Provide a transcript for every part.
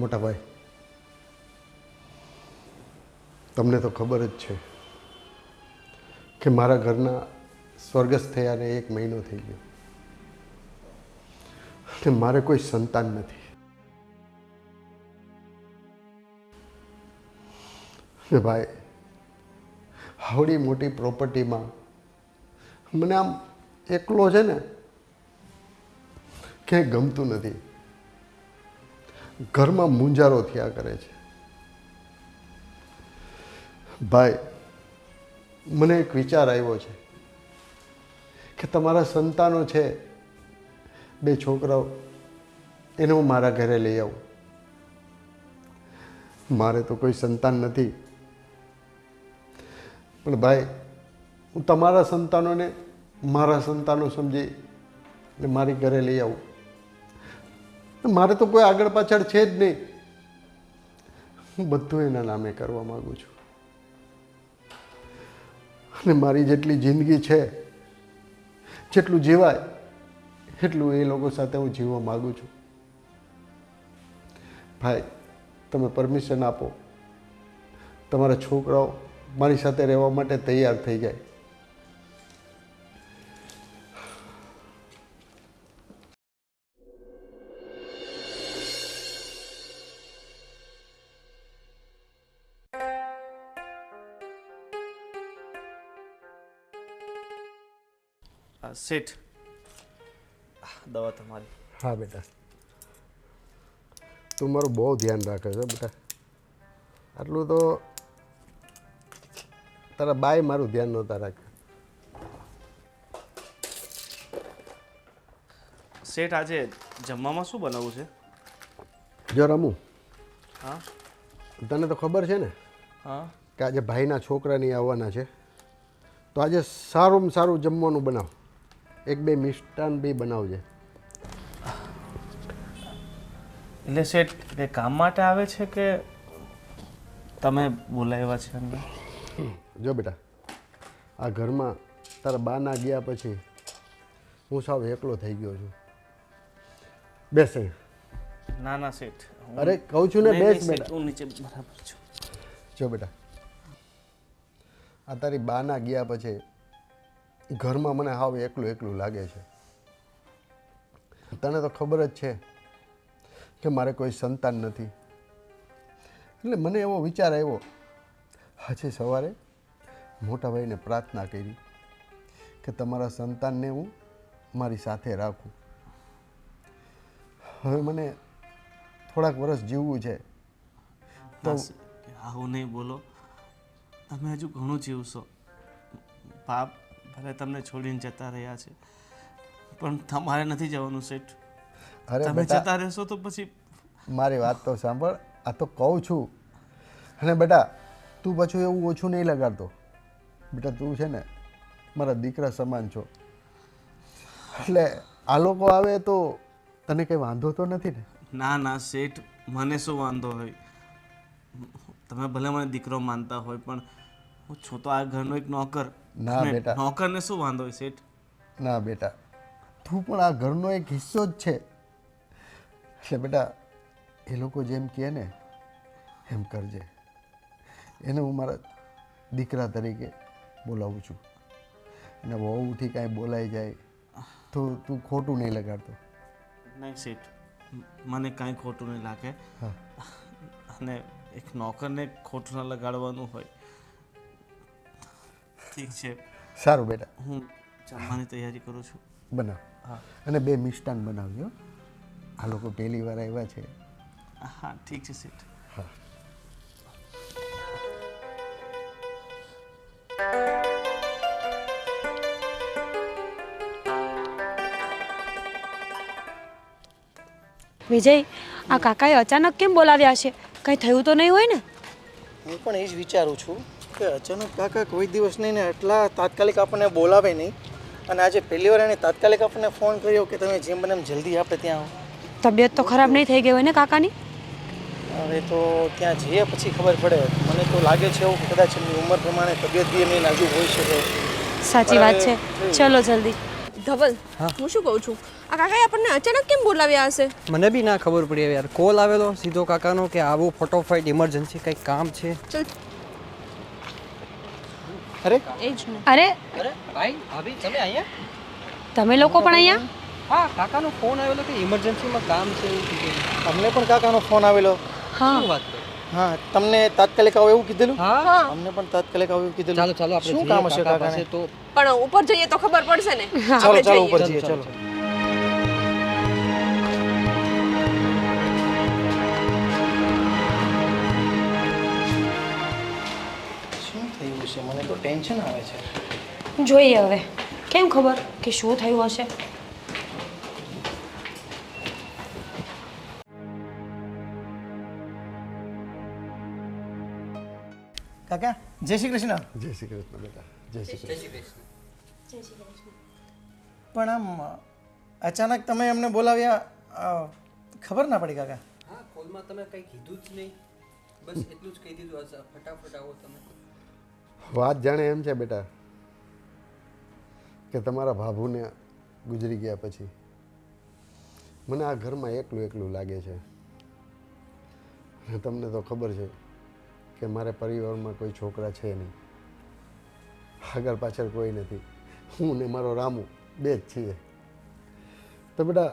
મોટા ભાઈ, તમને તો ખબર જ છે કે મારા ઘરના સ્વર્ગસ્થ થયાને 1 મહિનો થઈ ગયો અને મારે કોઈ સંતાન નથી. ને ભાઈ, આવડી મોટી પ્રોપર્ટીમાં મને આમ એકલો છે ને ક્યાંય ગમતું નથી. ઘરમાં મૂંઝારો થયા કરે છે. ભાઈ, મને એક વિચાર આવ્યો છે કે તમારા સંતાનો છે, 2 છોકરાઓ, એને હું મારા ઘરે લઈ આવું. મારે તો કોઈ સંતાન નથી, પણ ભાઈ, હું તમારા સંતાનોને મારા સંતાનો સમજી ને મારી ઘરે લઈ આવું. મારે તો કોઈ આગળ પાછળ છે જ નહીં. હું બધું એના નામે કરવા માગું છું અને મારી જેટલી જિંદગી છે, જેટલું જીવાય એટલું એ લોકો સાથે હું જીવવા માગું છું. ભાઈ, તમે પરમિશન આપો, તમારા છોકરાઓ મારી સાથે રહેવા માટે તૈયાર થઈ જાય. શેઠ, દવા તમારી. હા બેટા, તું મારું બહુ ધ્યાન રાખે છે બેટા. આટલું તો તારા બાય મારું ધ્યાન નહોતા રાખ્યું. શેઠ, આજે જમવામાં શું બનાવવું છે? જો રમું, હા તને તો ખબર છે ને હા કે આજે ભાઈના છોકરાની આવવાના છે, તો આજે સારું સારું જમવાનું બનાવ. 1-2 મિષ્ટાન બી બનાવજે. એટલે શેઠ, એ કામ માટે આવે છે કે તમે બોલાવ્યા છે અંદર? જો બેટા, આ ઘરમાં તારા બાના ગયા પછી હું સાવ એકલો થઈ ગયો છું. બેસ અહીં. ના ના શેઠ, અરે કહું છું ને, નહીં, બેસ નહીં, શેઠ, બેટા. હું નીચે બરાબર છું. જો બેટા, આ તારી બાના ગયા પછી ઘરમાં મને હાવ એકલું એકલું લાગે છે. તને તો ખબર જ છે કે મારે કોઈ સંતાન નથી. એટલે મને એવો વિચાર આવ્યો, આજે સવારે મોટા ભાઈને પ્રાર્થના કરી કે તમારા સંતાનને હું મારી સાથે રાખું. હવે મને થોડાક વર્ષ જીવવું છે તો આવું નહીં બોલો, તમે હજુ ઘણું જીવશો. બાપ ભલે તમને છોડીને જતા રહ્યા છે, પણ તમારે નથી જવાનું શેઠ. અરે તમે બેટા, જતા રહેશો તો પછી મારી વાત તો સાંભળ. આ તો કહું છું. અને બેટા, તું પાછું એવું ઓછું નહીં લગાડતો. બેટા, તું છે ને મારા દીકરા સમાન છો. એટલે આ લોકો આવે તો તને કંઈ વાંધો તો નથી ને? ના ના શેઠ, મને શું વાંધો હોય? તમે ભલે મને દીકરો માનતા હોય, પણ હું છું તો આ ઘરનો એક નોકર. ના અને બેટા. નોકરને શું વાંધો હોય શેઠ? ના બેટા, તું પણ આ ઘરનો એક હિસ્સો જ છે. એટલે બેટા, એ લોકો જેમ કહે ને એમ કરજે. એને હું મારા દીકરા તરીકે બોલાવું છું. અને વહુથી કાંઈ બોલાઈ જાય તો તું ખોટું નહીં લગાડતો. નહીં શેઠ, મને કાંઈ ખોટું નહીં લાગે. હા. અને એક નોકરને ખોટું ન લગાડવાનું હોય. ઠીક છે, સારું બેટા, હું જમવાની તૈયારી કરું છું. બનાવ. હા અને 2 મિષ્ટાન બનાવજો. આ લોકો પહેલી વાર આવ્યા છે. હા ઠીક છે શેઠ. હા. વિજય, આ કાકાએ અચાનક કેમ બોલાવ્યા છે? કંઈ થયું તો નહીં હોય ને? હું પણ એ જ વિચારું છું કે અચાનક કાકા કોઈ દિવસ નહીં ને એટલા તાત્કાલિક આપણને બોલાવે નહીં, અને આજે પહેલી વાર એને તાત્કાલિક આપણને ફોન કર્યો કે તમે જેમ બને એમ જલ્દી આપણે ત્યાં આવો. તબિયત તો ખરાબ નહીં થઈ ગઈ હોય ને કાકાની? હવે તો ત્યાં જઈએ પછી ખબર પડે. મને તો લાગે છે એવું કે કદાચ એમની ઉંમર પ્રમાણે તબિયત બી એમની નાજુક હોઈ શકે. સાચી વાત છે. ચલો જલ્દી. ધવલ, હું શું કહું છું, આ કાકાએ આપણને અચાનક કેમ બોલાવ્યા હશે? મને બી ના ખબર પડી હવે યાર. કોલ આવેલો સીધો કાકાનો કે આવું ફટોફટ ઇમરજન્સી કંઈક કામ છે. ચલ અરે એ જ ને. અરે અરે ભાઈ ભાભી તમે અહીંયા? તમે લોકો પણ અહીંયા? હા કાકાનો ફોન આવેલો કે ઇમરજન્સીમાં કામ છે એવું કીધું. અમને પણ કાકાનો ફોન આવેલો. હા શું વાત કરો? હા, તમને તાત્કાલિક આવો એવું કીધેલું? હા અમને પણ તાત્કાલિક આવું એવું કીધેલું. ચાલો ચાલો આપણે શું જઈએ કામ હશે કાકા કાકાને? પાસે તો. પણ ઉપર જઈએ તો ખબર પડશે ને. ચાલો આપણે ચાલો જઈએ. ઉપર ચાલો, જઈએ ચાલો, ચાલો. શું થયું છે? મને તો ટેન્શન આવે છે. જોઈએ હવે કેમ ખબર કે શું થયું હશે. કાકા જય શ્રી કૃષ્ણ. જય શ્રી કૃષ્ણ બેટા, જય શ્રી કૃષ્ણ. પણ આમ અચાનક તમે એમને બોલાવ્યા, ખબર ના પડી કાકા. હા કોલમાં તમે કંઈ કીધું જ નહીં. બસ એટલું જ કહી દીધું હશે. ફટાફટ આવો તમે. વાત જાણે એમ છે બેટા કે તમારા ભાભુને ગુજરી ગયા પછી મને આ ઘરમાં એકલું એકલું લાગે છે. અને તમને તો ખબર છે કે મારે પરિવારમાં કોઈ છોકરા છે નહીં, આગળ પાછળ કોઈ નથી. હું ને મારો રામુ બે જ છીએ. તો બેટા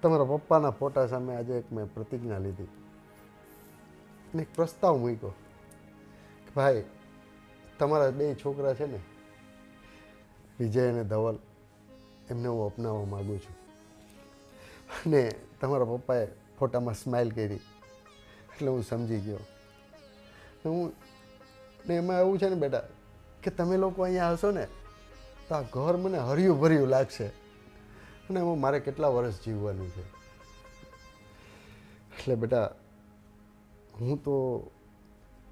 તમારા પપ્પાના ફોટા સામે આજે એક મેં પ્રતિજ્ઞા લીધી અને એક પ્રસ્તાવ મૂક્યો કે ભાઈ તમારા બે છોકરા છે ને, વિજય અને ધવલ, એમને હું અપનાવવા માગું છું. અને તમારા પપ્પાએ ફોટામાં સ્માઇલ કરી એટલે હું સમજી ગયો. ને એમાં એવું છે ને બેટા કે તમે લોકો અહીંયા હશો ને તો આ ઘર મને હર્યું ભર્યું લાગશે અને એમાં મારે કેટલા વર્ષ જીવવાનું છે. એટલે બેટા હું તો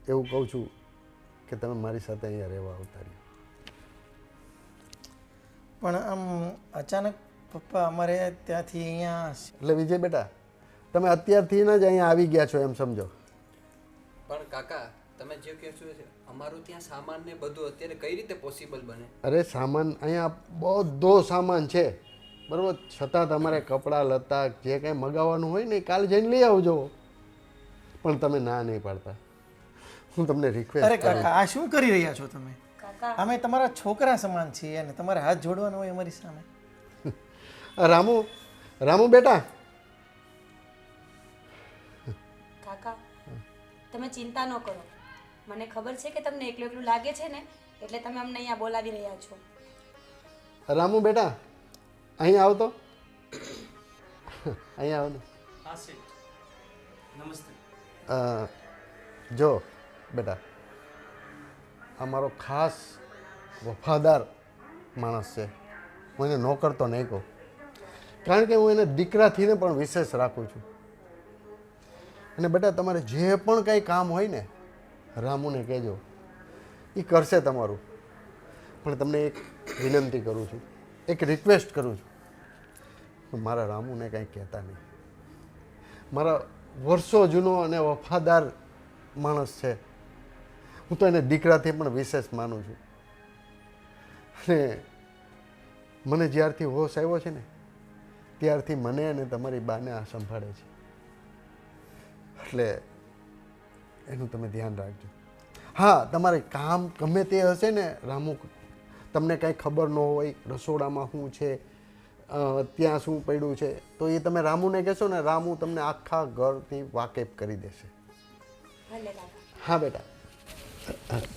એવું કહું છું કે તમે મારી સાથે અહીંયા રહેવા આવતા રહ્યો. પણ આમ અચાનક પપ્પા અમારે ત્યાંથી અહીંયા એટલે વિજય બેટા તમે અત્યારથી જ અહીંયા આવી ગયા છો એમ સમજો. પણ કાકા તમે જે કહો છો અમારું ત્યાં સામાન ને બધું અત્યારે કઈ રીતે પોસિબલ બને? અરે સામાન અહીંયા બધો સામાન છે બરાબર, છતાં તમારે કપડાં લતા જે કાંઈ મગાવવાનું હોય ને એ કાલે જઈને લઈ આવજો. પણ તમે ના નહીં પાડતા. હું તમને અરે રિક્વેસ્ટ કાકા આ શું કરી રહ્યા છો તમે? કાકા અમે તમારા છોકરા સમાન છીએ અને તમારે હાથ જોડવાનો હોય અમારી સામે. રામુ, રામુ બેટા, કાકા તમે ચિંતા ન કરો. મને ખબર છે કે તમને એકલું એકલું લાગે છે ને એટલે તમે અમને અહીંયા બોલાવી રહ્યા છો. રામુ બેટા અહીંયા આવો તો, અહીંયા આવો ને. હા શેઠ, નમસ્તે. જો બેટા આ મારો ખાસ વફાદાર માણસ છે. હું એને નોકર તો નહીં કહું, કારણ કે હું એને દીકરાથીને પણ વિશેષ રાખું છું. અને બેટા તમારે જે પણ કંઈ કામ હોય ને રામુને કહેજો, એ કરશે તમારું. પણ તમને એક વિનંતી કરું છું, એક રિક્વેસ્ટ કરું છું, મારા રામુને કાંઈ કહેતા નહીં. મારા વર્ષો જૂનો અને વફાદાર માણસ છે. હું તો એને દીકરાથી પણ વિશેષ માનું છું. અને મને જ્યારથી હોશ આવ્યો છે ને ત્યારથી મને અને તમારી બાને આ સંભાળે છે. એટલે એનું તમે ધ્યાન રાખજો. હા, તમારે કામ ગમે તે હશે ને રામુ, તમને કાંઈ ખબર ન હોય રસોડામાં શું છે, ત્યાં શું પડ્યું છે, તો એ તમે રામુને કહેશો ને, રામુ તમને આખા ઘરથી વાકેફ કરી દેશે. ભલે કાકા. હા બેટા,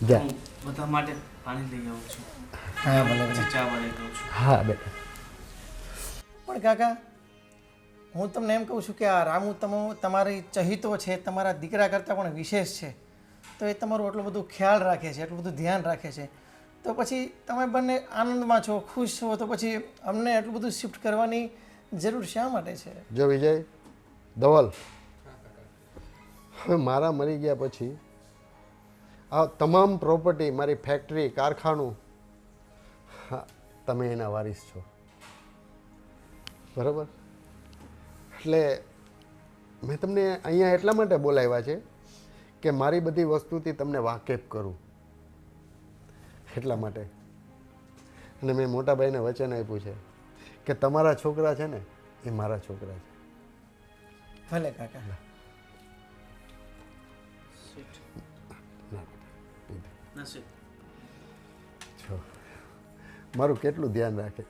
જા. હું બધા માટે પાણી લઈ આવું છું. હા ભલે ભલે. પછી ચા બનાવી દઉં છું. હા બેટા. પણ કાકા હું તમને એમ કહું છું કે આ રામુ તમારી ચહિતો છે, તમારા દીકરા કરતાં પણ વિશેષ છે. તો એ તમારું એટલું બધું ખ્યાલ રાખે છે, એટલું બધું ધ્યાન રાખે છે. તો પછી તમે બંને આનંદમાં છો, ખુશ છો, તો પછી અમને એટલું બધું શિફ્ટ કરવાની જરૂર શા માટે છે? જો વિજય, ધવલ, હવે મારા મરી ગયા પછી આ તમામ પ્રોપર્ટી, મારી ફેક્ટરી, કારખાનું, હા તમે એના વારીસ છો બરાબર. એટલે મેં તમને અહીંયા એટલા માટે બોલાવ્યા છે કે મારી બધી વસ્તુથી તમને વાકેફ કરું એટલા માટે. અને મેં મોટા ભાઈને વચન આપ્યું છે કે તમારા છોકરા છે ને એ મારા છોકરા છે. ભલે કાકા. નસીબ જો મારું કેટલું ધ્યાન રાખે.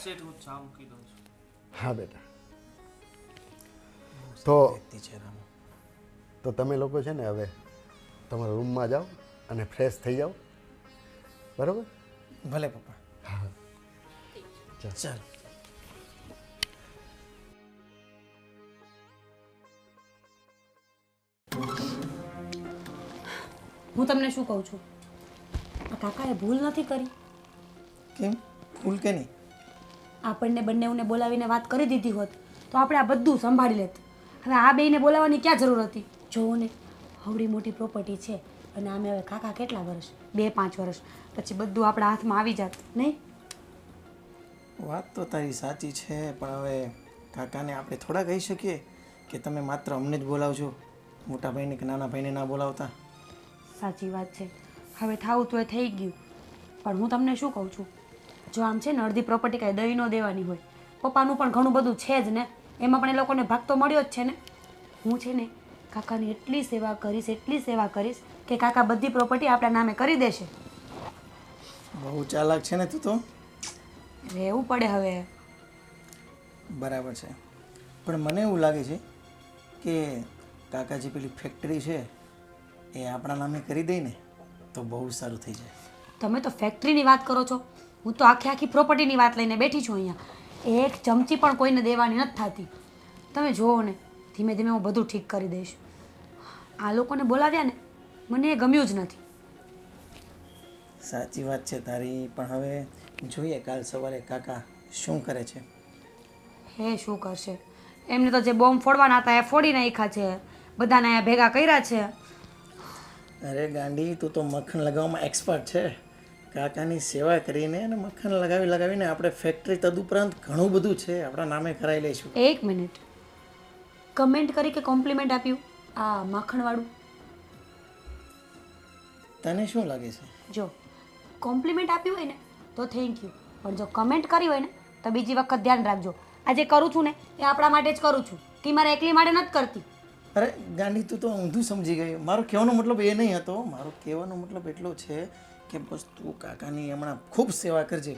શેઠ હું ચા મૂકી દઉં છું. હા બેટા. તો વ્યક્તિ છે રામુ. તો તમે લોકો છે ને હવે તમારા રૂમમાં જાઓ અને ફ્રેશ થઈ જાઓ, બરાબર? ભલે પપ્પા. ચાલ. હું તમને શું કહું છું, આ કાકાએ ભૂલ નથી કરી. કેમ? ભૂલ કે નહીં? આપણને બંનેઓને બોલાવીને વાત કરી દીધી હોત તો આપણે આ બધું સંભાળી લેત. હવે આ બેયને બોલાવવાની ક્યાં જરૂર હતી? જોવો ને, હવડી મોટી પ્રોપર્ટી છે અને આમે હવે કાકા કેટલા વર્ષ, 2-5 વર્ષ પછી બધું આપણા હાથમાં આવી જાત નહીં? વાત તો તારી સાચી છે, પણ હવે કાકાને આપણે થોડા કહી શકીએ કે તમે માત્ર અમને જ બોલાવજો, મોટા ભાઈને કે નાના ભાઈને ના બોલાવતા. સાચી વાત છે. હવે થાવું તો એ થઈ ગયું. પણ હું તમને શું કહું છું, જો આમ છે ને અડધી પ્રોપર્ટી કાંઈ દઈ ન દેવાની હોય, પપ્પાનું પણ ઘણું બધું છે જ ને, એમાં પણ એ લોકોને ભાગ તો મળ્યો જ છે ને. હું છે ને કાકાની એટલી સેવા કરીશ કે કાકા બધી પ્રોપર્ટી આપણા નામે કરી દેશે. બહુ ચાલાક છે ને તું તો. રહેવું પડે હવે. બરાબર છે, પણ મને એવું લાગે છે કે કાકાજી પેલી ફેક્ટરી છે એ આપણા નામે કરી દઈ ને તો બહુ સારું થઈ જાય. તમે તો ફેક્ટરીની વાત કરો છો, હું તો આખી પ્રોપર્ટીની વાત લઈને બેઠી છું અહીંયા. એક ચમચી પણ કોઈને દેવાની નથી થતી. તમે જુઓ ને, ધીમે ધીમે હું બધું ઠીક કરી દઈશ. આ લોકોને બોલાવ્યા ને મને એ ગમ્યું જ નથી. સાચી વાત છે તારી, પણ હવે જોઈએ કાલ સવારે કાકા શું કરે છે. હે શું કરશે? એમને તો જે બોમ્બ ફોડવાના હતા એ ફોડી નાખ્યા છે, બધાને અહીંયા ભેગા કર્યા છે. અરે ગાંડી, તું તો મક્ખણ લગાવવામાં એક્સપર્ટ છે. કાકાની સેવા કરીને અને મક્ખણ લગાવીને આપણે ફેક્ટરી તદુપરાંત ઘણું બધું છે આપણા નામે કરાવી લઈશું. 1 મિનિટ, કમેન્ટ કરી કે કોમ્પ્લિમેન્ટ આપ્યું આ માખણવાળું? તને શું લાગે છે? જો કોમ્પ્લિમેન્ટ આપ્યું હોય ને તો થેન્ક યુ, પણ જો કમેન્ટ કરી હોય ને તો બીજી વખત ધ્યાન રાખજો. આ જે કરું છું ને એ આપણા માટે જ કરું છું, કે મારે એકલી માટે નથી કરતી. અરે ગાંડી, તું તો ઊંધું સમજી ગઈ. મારો કહેવાનો મતલબ એ નહીં હતો. મારો કહેવાનો મતલબ એટલો છે કે બસ તું કાકાની હમણાં ખૂબ સેવા કરજે.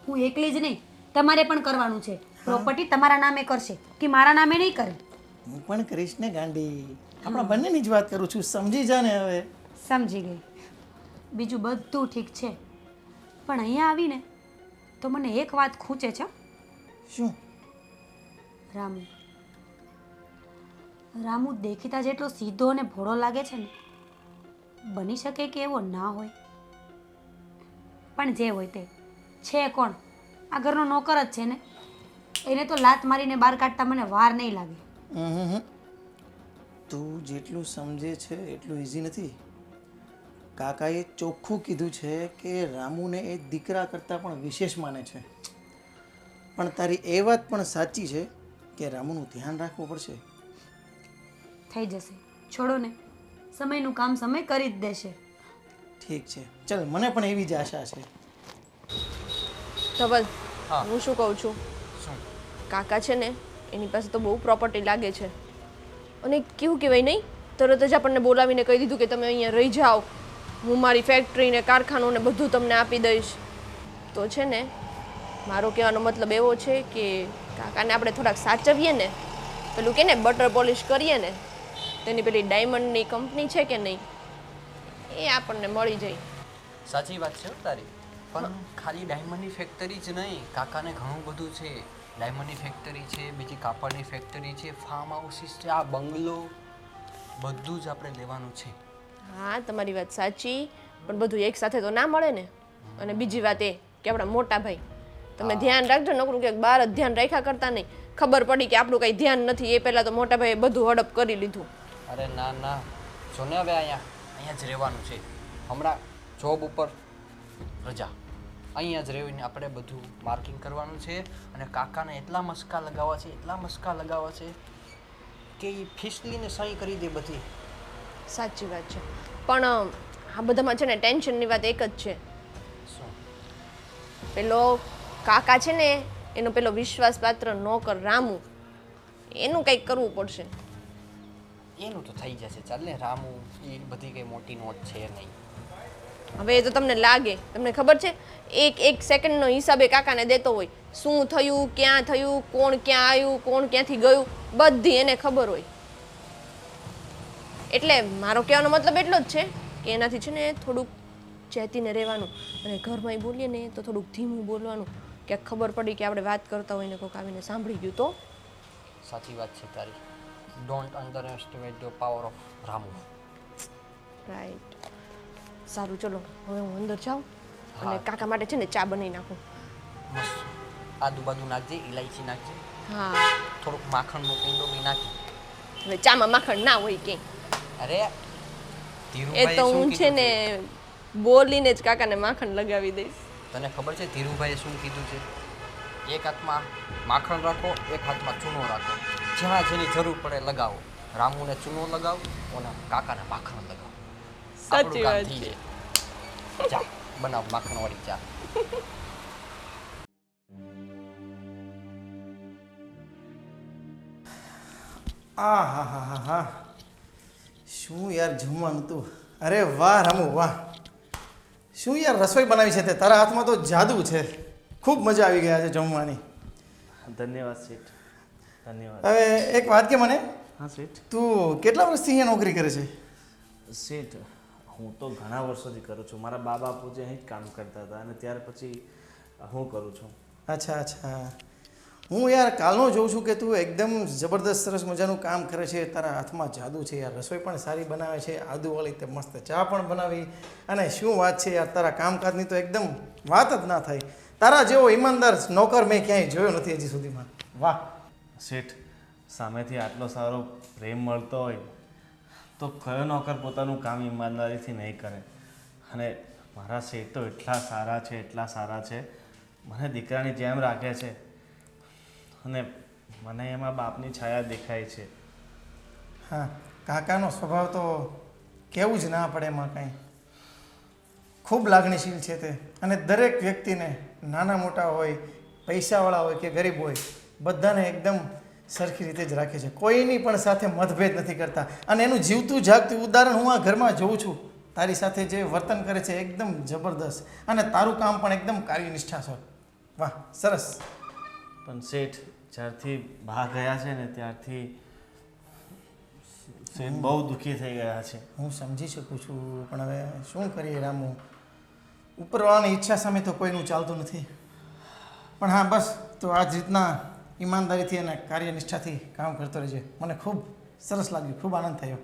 હું એકલી જ નહીં, તમારે પણ કરવાનું છે. પ્રોપર્ટી તમારા નામે કરશે કે મારા નામે નહીં કરે? હું પણ કરીશ ને ગાંડી. આપણા બંનેની જ વાત કરું છું, સમજી જા ને હવે. સમજી ગઈ. બીજું બધું ઠીક છે, પણ અહીંયા આવીને તો મને એક વાત ખૂંચે છે. શું? રામુ દેખીતા જેટલો સીધો અને ભોળો લાગે છે ને, બની શકે કે એવો ના હોય. પણ જે હોય તે છે કોણ? આ ઘરનો નોકર જ છે ને. એને તો લાત મારીને બહાર કાઢતા મને વાર નહીં લાગે. તું જેટલું સમજે છે એટલું ઇઝી નથી. કાકાએ ચોખ્ખું કીધું છે કે રામુને એ દીકરા કરતાં પણ વિશેષ માને છે. પણ તારી એ વાત પણ સાચી છે કે રામુનું ધ્યાન રાખવું પડશે. થઈ જશે, છોડો ને, સમયનું કામ સમય કરી જ દેશે. ઠીક છે, ચલ, મને પણ એવી જ આશા છે. ધવલ, હું શું કહું છું, કાકા છે ને એની પાસે તો બહુ પ્રોપર્ટી લાગે છે, અને કેવું કહેવાય નહીં, તરત જ આપણને બોલાવીને કહી દીધું કે તમે અહીંયા રહી જાઓ, હું મારી ફેક્ટરી ને કારખાનું ને બધું તમને આપી દઈશ. તો છે ને મારો કહેવાનો મતલબ એવો છે કે કાકાને આપણે થોડાક સાચવીએ ને, પેલું કે ને બટર પોલિશ કરીએ ને, તેની પેલી ડાયમંડની કંપની છે કે નહીં, એ આપણને મળી જાય. સાચી વાત છે હો તારી, પણ ખાલી ડાયમંડની ફેક્ટરી જ નહીં, કાકાને ઘણું બધું છે. ડાયમંડની ફેક્ટરી છે, બીજી કાપડની ફેક્ટરી છે, ફાર્મ હાઉસીસ છે, આ બંગલો, બધું જ આપણે લેવાનું છે. હા, તમારી વાત સાચી, પણ બધું એક સાથે તો ના મળે ને. અને બીજી વાત એ કે આપણા મોટા ભાઈ, તમે ધ્યાન રાખજો, નકરું કે બહાર જ ધ્યાન રાખ્યા કરતા નહીં. ખબર પડી કે આપણું કંઈ ધ્યાન નથી, એ પહેલાં તો મોટા ભાઈએ બધું હડપ કરી લીધું. અરે ના ના, જો ને હવે અહીંયા જ રહેવાનું છે. હમણાં જોબ ઉપર રજા, અહીંયા જ રહીને આપણે બધું માર્કિંગ કરવાનું છે. અને કાકાને એટલા મસ્કા લગાવવા છે કે એ ફિસલીને સહી કરી દે બધી. સાચી વાત છે, પણ આ બધામાં છે ને ટેન્શનની વાત એક જ છે. શું? પેલો કાકા છે ને એનો પેલો વિશ્વાસપાત્ર નોકર રામુ, એનું કંઈક કરવું પડશે. એનું તો થઈ જશે, ચાલ ને. રામુ એ બધી કંઈ મોટી નોટ છે નહીં. હવે એ તો તમને લાગે, તમને ખબર છે એક સેકન્ડનો હિસાબ એ કાકાને દેતો હોય, શું થયું, ક્યાં થયું, કોણ ક્યાં આવ્યું, કોણ ક્યાંથી ગયું, બધી એને ખબર હોય. એટલે મારો કહેવાનો મતલબ એટલો જ છે કે એનાથી છે ને થોડુંક ચેતીને રહેવાનું, અને ઘરમાં બોલીએ ને તો થોડુંક ધીમું બોલવાનું, કે ખબર પડી કે આપણે વાત કરતા હોય ને કોઈક આવીને સાંભળી ગયું તો. સાચી વાત છે તારી. Don't under estimate the power of Ramu. Right. સારું, ચલો હવે હું અંદર જાઉં અને હા. કાકા માટે છે ને ચા બનાવી નાખું. મસ્ત આદુ બાદુ નાખજે, ઇલાયચી નાખજે, હા, થોડુંક માખણનો પીંડો બી નાખી. હવે ચામાં માખણ ના હોય ક્યાંય. અરે એ ધીરુભાઈ તો શું હું છે કીધું ને છે? બોલીને જ કાકાને માખણ લગાવી દઈશ. તને ખબર છે ધીરુભાઈએ શું કીધું છે? એક હાથમાં માખણ રાખો, એક હાથમાં ચૂનો રાખો, જ્યાં જેની જરૂર પડે લગાવો. રામુને ચૂનો લગાવો અને કાકાને માખણ લગાવો. સાચી આપણું કામ વાત થઈ છે. જાય. ચા બનાવ, માખણવાળી ચા. આ હા હા હા હા, શું યાર જમવાનું હતું. અરે વાહ રામુ વાહ, શું યાર રસોઈ બનાવી છે તે. તારા હાથમાં તો જાદુ છે. ખૂબ મજા આવી ગયા છે જમવાની. ધન્યવાદ શેઠ, ધન્યવાદ. હવે એક વાત કે મને, હા શેઠ. તું કેટલા વર્ષથી અહીંયા નોકરી કરે છે? શેઠ, હું તો ઘણા વર્ષોથી કરું છું. મારા બા બાપુજી અહીં જ કામ કરતા હતા અને ત્યાર પછી હું કરું છું. અચ્છા અચ્છા. હું યાર કાલનો જોઉં છું કે તું એકદમ જબરદસ્ત સરસ મજાનું કામ કરે છે. તારા હાથમાં જાદુ છે યાર. રસોઈ પણ સારી બનાવે છે, આદુવાળી તે મસ્ત ચા પણ બનાવી. અને શું વાત છે યાર, તારા કામકાજની તો એકદમ વાત જ ના થાય. તારા જેવો ઈમાનદાર નોકર મેં ક્યાંય જોયો નથી હજી સુધીમાં. વાહ શેઠ, સામેથી આટલો સારો પ્રેમ મળતો હોય તો કયો નોકર પોતાનું કામ ઈમાનદારીથી નહીં કરે. અને મારા શેઠ તો એટલા સારા છે, એટલા સારા છે, મને દીકરાની જેમ રાખે છે. અને મને એમાં બાપની છાયા દેખાય છે. હા, કાકાનો સ્વભાવ તો કહેવું જ ના પડે એમાં કાંઈ. ખૂબ લાગણીશીલ છે તે. અને દરેક વ્યક્તિને, નાના મોટા હોય, પૈસાવાળા હોય કે ગરીબ હોય, બધાને એકદમ સરખી રીતે જ રાખે છે. કોઈની પણ સાથે મતભેદ નથી કરતા. અને એનું જીવતું જાગતું ઉદાહરણ હું આ ઘરમાં જોઉં છું. તારી સાથે જે વર્તન કરે છે એકદમ જબરદસ્ત. અને તારું કામ પણ એકદમ કાર્યનિષ્ઠા છે. વાહ, સરસ. પણ શેઠ, જ્યારથી બા ગયા છે ને ત્યારથી શેઠ બહુ દુઃખી થઈ ગયા છે. હું સમજી શકું છું, પણ હવે શું કરીએ રામુ, ઉપરવાળાની ઈચ્છા સામે તો કોઈનું ચાલતું નથી. પણ હા, બસ તો આ જ રીતના ઈમાનદારીથી અને કાર્યનિષ્ઠાથી કામ કરતો રહેજે. મને ખૂબ સરસ લાગ્યું, ખૂબ આનંદ થયો.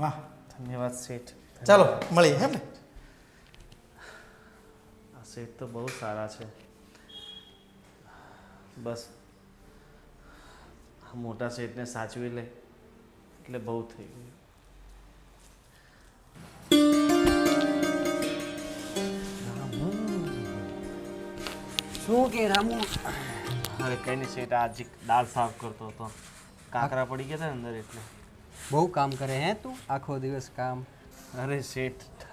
વાહ, ધન્યવાદ શેઠ. ચાલો મળીએ. હે ને? આ શેઠ તો બહુ સારા છે. બસ આ મોટા શેઠને સાચવી લે એટલે બહુ થઈ ગયું. શું કે રામુ? હવે કંઈ નહીં શેઠ, આ હજી દાળ સાફ કરતો હતો, કાંકરા પડી ગયા હતા ને અંદર એટલે. બહુ કામ કરે હે તું? આખો દિવસ કામ? અરે શેઠ,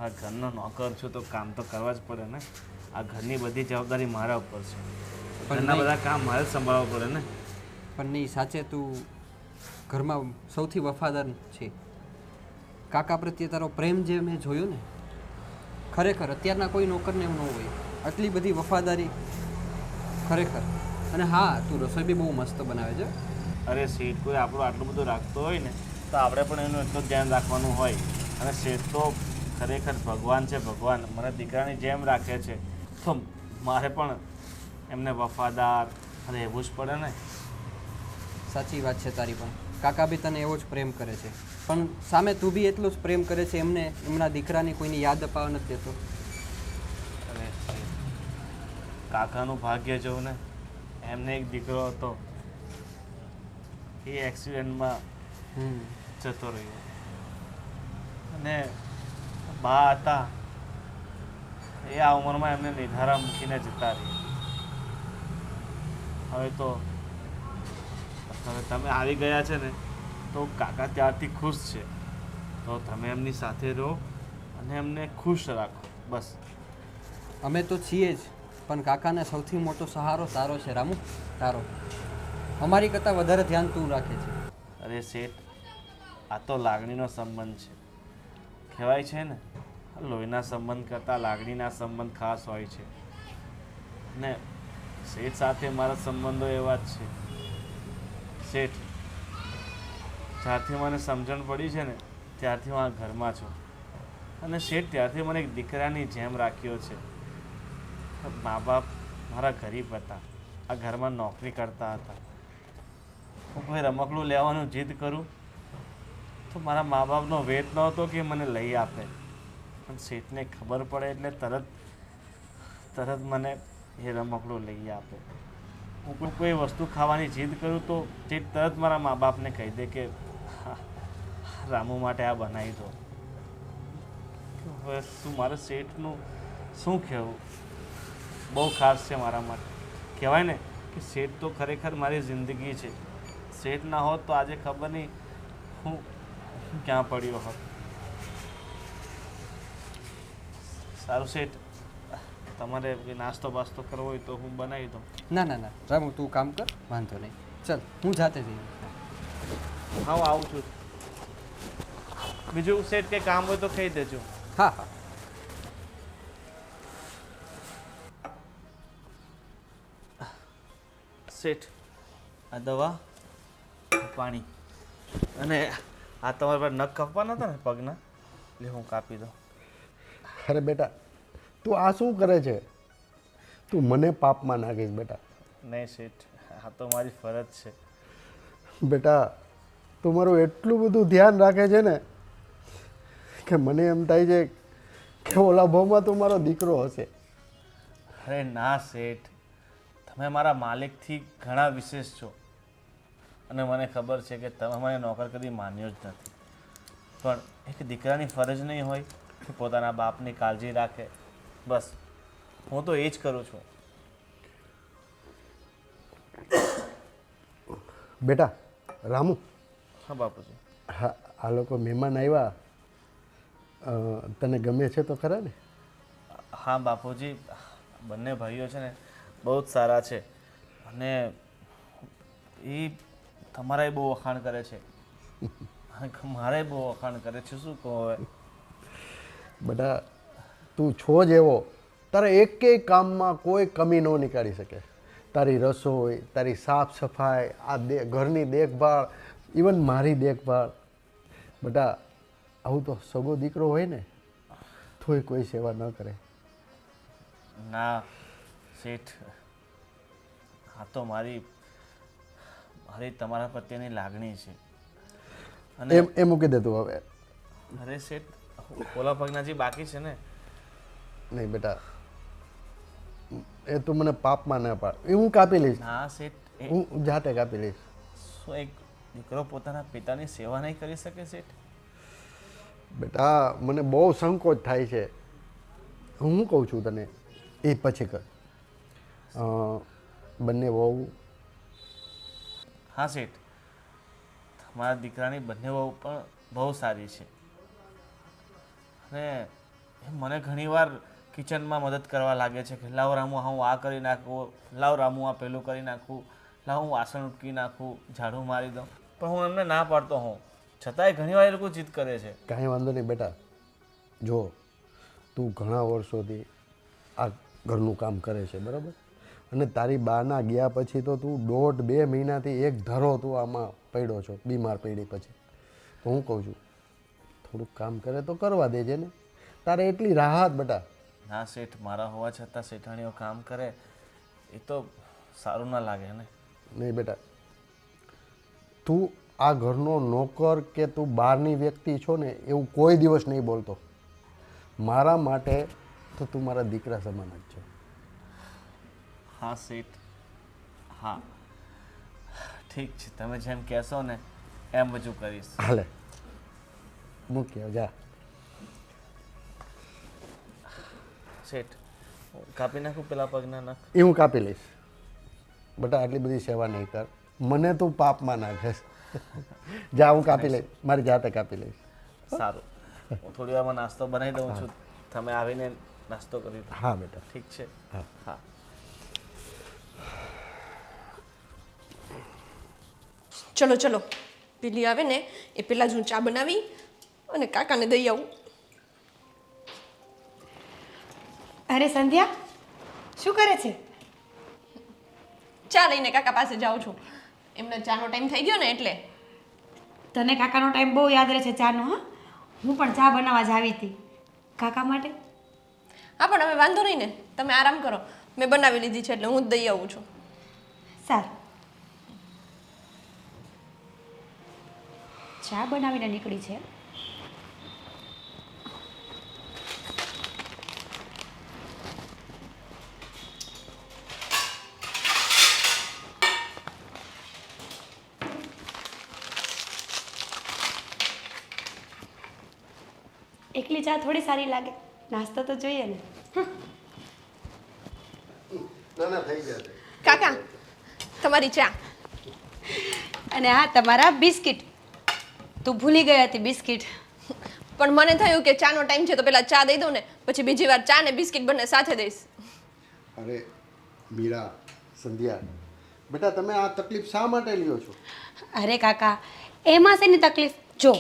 આ ઘરનો નોકર છું તો કામ તો કરવા જ પડે ને. આ ઘરની બધી જવાબદારી મારા ઉપર છે. ઘરના બધા કામ મારે જ સંભાળવા પડે ને. પણ નહીં, સાચે તું ઘરમાં સૌથી વફાદાર છે. કાકા પ્રત્યે તારો પ્રેમ જે મેં જોયો ને, ખરેખર અત્યારના કોઈ નોકરને એમ ન હોય. આટલી બધી વફાદારી, ખરેખર. અને હા, તું રસોઈ બી બહુ મસ્ત બનાવે છે. અરે શેઠ, કોઈ આપણું આટલું બધું રાખતો હોય ને તો આપણે પણ એનું એટલું ધ્યાન રાખવાનું હોય. અને શેઠ તો ખરેખર ભગવાન છે, ભગવાન. મને દીકરાની જેમ રાખે છે તો મારે પણ એમને વફાદાર રહેવું જ પડે ને. સાચી વાત છે તારી. પણ કાકા બી તને એવો જ પ્રેમ કરે છે, પણ સામે તું બી એટલો જ પ્રેમ કરે છે એમને, એમના દીકરાની કોઈની યાદ અપાવવા નથી દેતો. અને કાકાનું ભાગ્ય જોઉં ને, એમને એક દીકરો હતો, એ એક્સિડન્ટમાં જતો રહ્યો. અને બા હતા, એ આ ઉંમરમાં એમને નિધારા મૂકીને જતા રહ્યા. હવે તમે આવી ગયા છે ને તો કાકા ત્યારથી ખુશ છે. તો તમે એમની સાથે રહો અને એમને ખુશ રાખો બસ. અમે તો છીએ જ, પણ કાકાને સૌથી મોટો સહારો તારો છે રામુ, તારો. અમારી કરતાં વધારે ધ્યાન તું રાખે છે. અરે શેઠ, આ તો લાગણીનો સંબંધ છે. કહેવાય છે ને, લોહીના સંબંધ કરતાં લાગણીના સંબંધ ખાસ હોય છે. ને શેઠ સાથે મારા સંબંધો એવા જ છે. શેઠ, જ્યારથી મને સમજણ પડી છે ને ત્યારથી હું આ ઘરમાં છું. અને શેઠ, ત્યારથી મને એક દીકરાની જેમ રાખ્યો છે. મા બાપ મારા ગરીબ હતા, આ ઘરમાં નોકરી કરતા હતા. હું કોઈ રમકડું લેવાનું જીદ કરું તો મારા મા બાપનો વેત નહોતો કે મને લઈ આપે, પણ શેઠને ખબર પડે એટલે તરત મને એ રમકડું લઈ આપે. હું કોઈ વસ્તુ ખાવાની જીદ કરું તો તે તરત મારા મા બાપને કહી દે કે રામુ માટે આ બનાવી દો. હવે શું મારે શેઠનું શું કહેવું? બહુ ખાસ છે મારા માટે. કહેવાય ને કે શેઠ તો ખરેખર મારી જિંદગી છે. શેઠ ના હોત તો આજે ખબર નહીં હું ક્યાં પડ્યો હોત. સારું શેઠ, તમારે નાસ્તો બાસ્તો કરવો હોય તો હું બનાવી દઉં. ના ના ના રામુ, તું કામ કર, વાંધો નહીં. ચાલ, હું જાતે જઈ. હા, હું આવું છું. બીજું શેઠ કંઈ કામ હોય તો કહી દેજો. હા હા. શેઠ, આ દવા, પાણી અને આ તમારા પર નખ કાપવાના હતા ને પગના, એટલે હું કાપી દઉં. અરે બેટા, તું આ શું કરે છે? તું મને પાપમાં નાખીશ બેટા. નહીં શેઠ, આ તો મારી ફરજ છે. બેટા, તું મારું એટલું બધું ધ્યાન રાખે છે ને કે મને એમ થાય છે કે ઓલા ભાવમાં તું મારો દીકરો હશે. અરે ના શેઠ, તમે મારા માલિકથી ઘણા વિશેષ છો અને મને ખબર છે કે તમે મને નોકર કદી માન્યો જ નથી. પણ એક દીકરાની ફરજ નહીં હોય કે પોતાના બાપની કાળજી રાખે? બસ હું તો એ જ કરું છું. બેટા રામુ, હા બાપુજી. હા, આ લોકો મહેમાન આવ્યા, તને ગમે છે તો ખરા ને? હા બાપુજી, બંને ભાઈઓ છે ને બહુ જ સારા છે અને એ તમારાય બહુ વખાણ કરે છે, મારે બહુ વખાણ કરે છે. શું કહો હવે? બેટા, તું છો જ એવો, તારા એકેય કામમાં કોઈ કમી ન નીકાળી શકે. તારી રસોઈ, તારી સાફ સફાઈ, આ ઘરની દેખભાળ, ઇવન મારી દેખભાળ. બેટા, આવું તો સગો દીકરો હોય ને તોય કોઈ સેવા ન કરે. ના શેઠ, આ તો મારી તમારા પ્રત્યેની લાગણી છે. અને એ મૂકી દે તું હવે. અરે શેઠ, ઓલા પગના જે બાકી છે ને. નહીં બેટા, એ તું મને પાપમાં ના પાડ. એ હું કાપી લઈશ, ના શેઠ, હું જાતે કાપી લઈશ. શું એક દીકરો પોતાના પિતાની સેવા નહીં કરી શકે શેઠ? બેટા, મને બહુ સંકોચ થાય છે. હું કહું છું તને, એ પછી કર. બંને વહુ. હા શેઠ, તમારા દીકરાની બંને વહુ પણ બહુ સારી છે અને એ મને ઘણીવાર કિચનમાં મદદ કરવા લાગે છે કે લાવ રામુ હું આ કરી નાખું, લાવ રામુ આ પેલું કરી નાખું, લાવ હું વાસણ ઉટકી નાખું, ઝાડુ મારી દઉં. પણ હું એમને ના પાડતો હોઉં છતાંય ઘણીવાર એ લોકો જીદ કરે છે. કાંઈ વાંધો નહીં બેટા. જો તું ઘણા વર્ષોથી આ ઘરનું કામ કરે છે બરાબર, અને તારી બાના ગયા પછી તો તું 1.5-2 મહિનાથી એક ધરો તું આમાં પડ્યો છો, બીમાર પડી પછી. તો હું કહું છું થોડુંક કામ કરે તો કરવા દેજે ને, તારે એટલી રાહત બેટા. ના શેઠ, મારા હોવા છતાં શેઠાણીઓ કામ કરે એ તો સારું ના લાગે ને. નહીં બેટા, તું આ ઘરનો નોકર કે તું બહારની વ્યક્તિ છો ને એવું કોઈ દિવસ નહીં બોલતો. મારા માટે તો તું મારા દીકરા સમાન જ છો. હા શેઠ, હા ઠીક છે, તમે જેમ કહેશો ને એમ બધું કરીશ. હાલે મૂક્યો જા. શેઠ, કાપી નાખું પેલા પગના નખ? એ હું કાપી લઈશ બેટા, આટલી બધી સેવા નહીં કર. મને તું પાપમાં નાખે. જા, હું કાપી લઈશ, મારી જાતે કાપી લઈશ. સારું, હું થોડી વારમાં નાસ્તો બનાવી દઉં છું તમે આવીને નાસ્તો કરી લો. હા બેટા. ઠીક છે હા. હા ચલો ચલો પેલી આવે ને એ પહેલાં જ હું ચા બનાવી અને કાકાને દઈ આવું. અરે સંધ્યા શું કરે છે? ચા લઈને કાકા પાસે જાઉં છું. એમને ચાનો ટાઈમ થઈ ગયો ને એટલે. તને કાકાનો ટાઈમ બહુ યાદ રહે છે ચાનો. હા, હું પણ ચા બનાવવા જ આવી હતી કાકા માટે. હા પણ હવે વાંધો નહીં ને, તમે આરામ કરો. મેં બનાવી લીધી છે એટલે હું જ દઈ આવું છું. સારું. ચા બનાવીને નીકળી છે. એકલી ચા થોડી સારી લાગે, નાસ્તો તો જોઈએ ને. ના ના થઈ જશે. કાકા તમારી ચા. અને હા તમારા બિસ્કિટ. તું ભૂલી ગઈ હતી બિસ્કિટ. પણ મને થયું કે ચાનો ટાઈમ છે તો પહેલાં ચા દઈ દઉં ને, પછી બીજી વાર ચા ને બિસ્કિટ બંને સાથે દઈશ. અરે મીરા, સંધ્યા, બેટા તમે આ તકલીફ શા માટે લ્યો છો? અરે કાકા, એમાં શેની તકલીફ? જો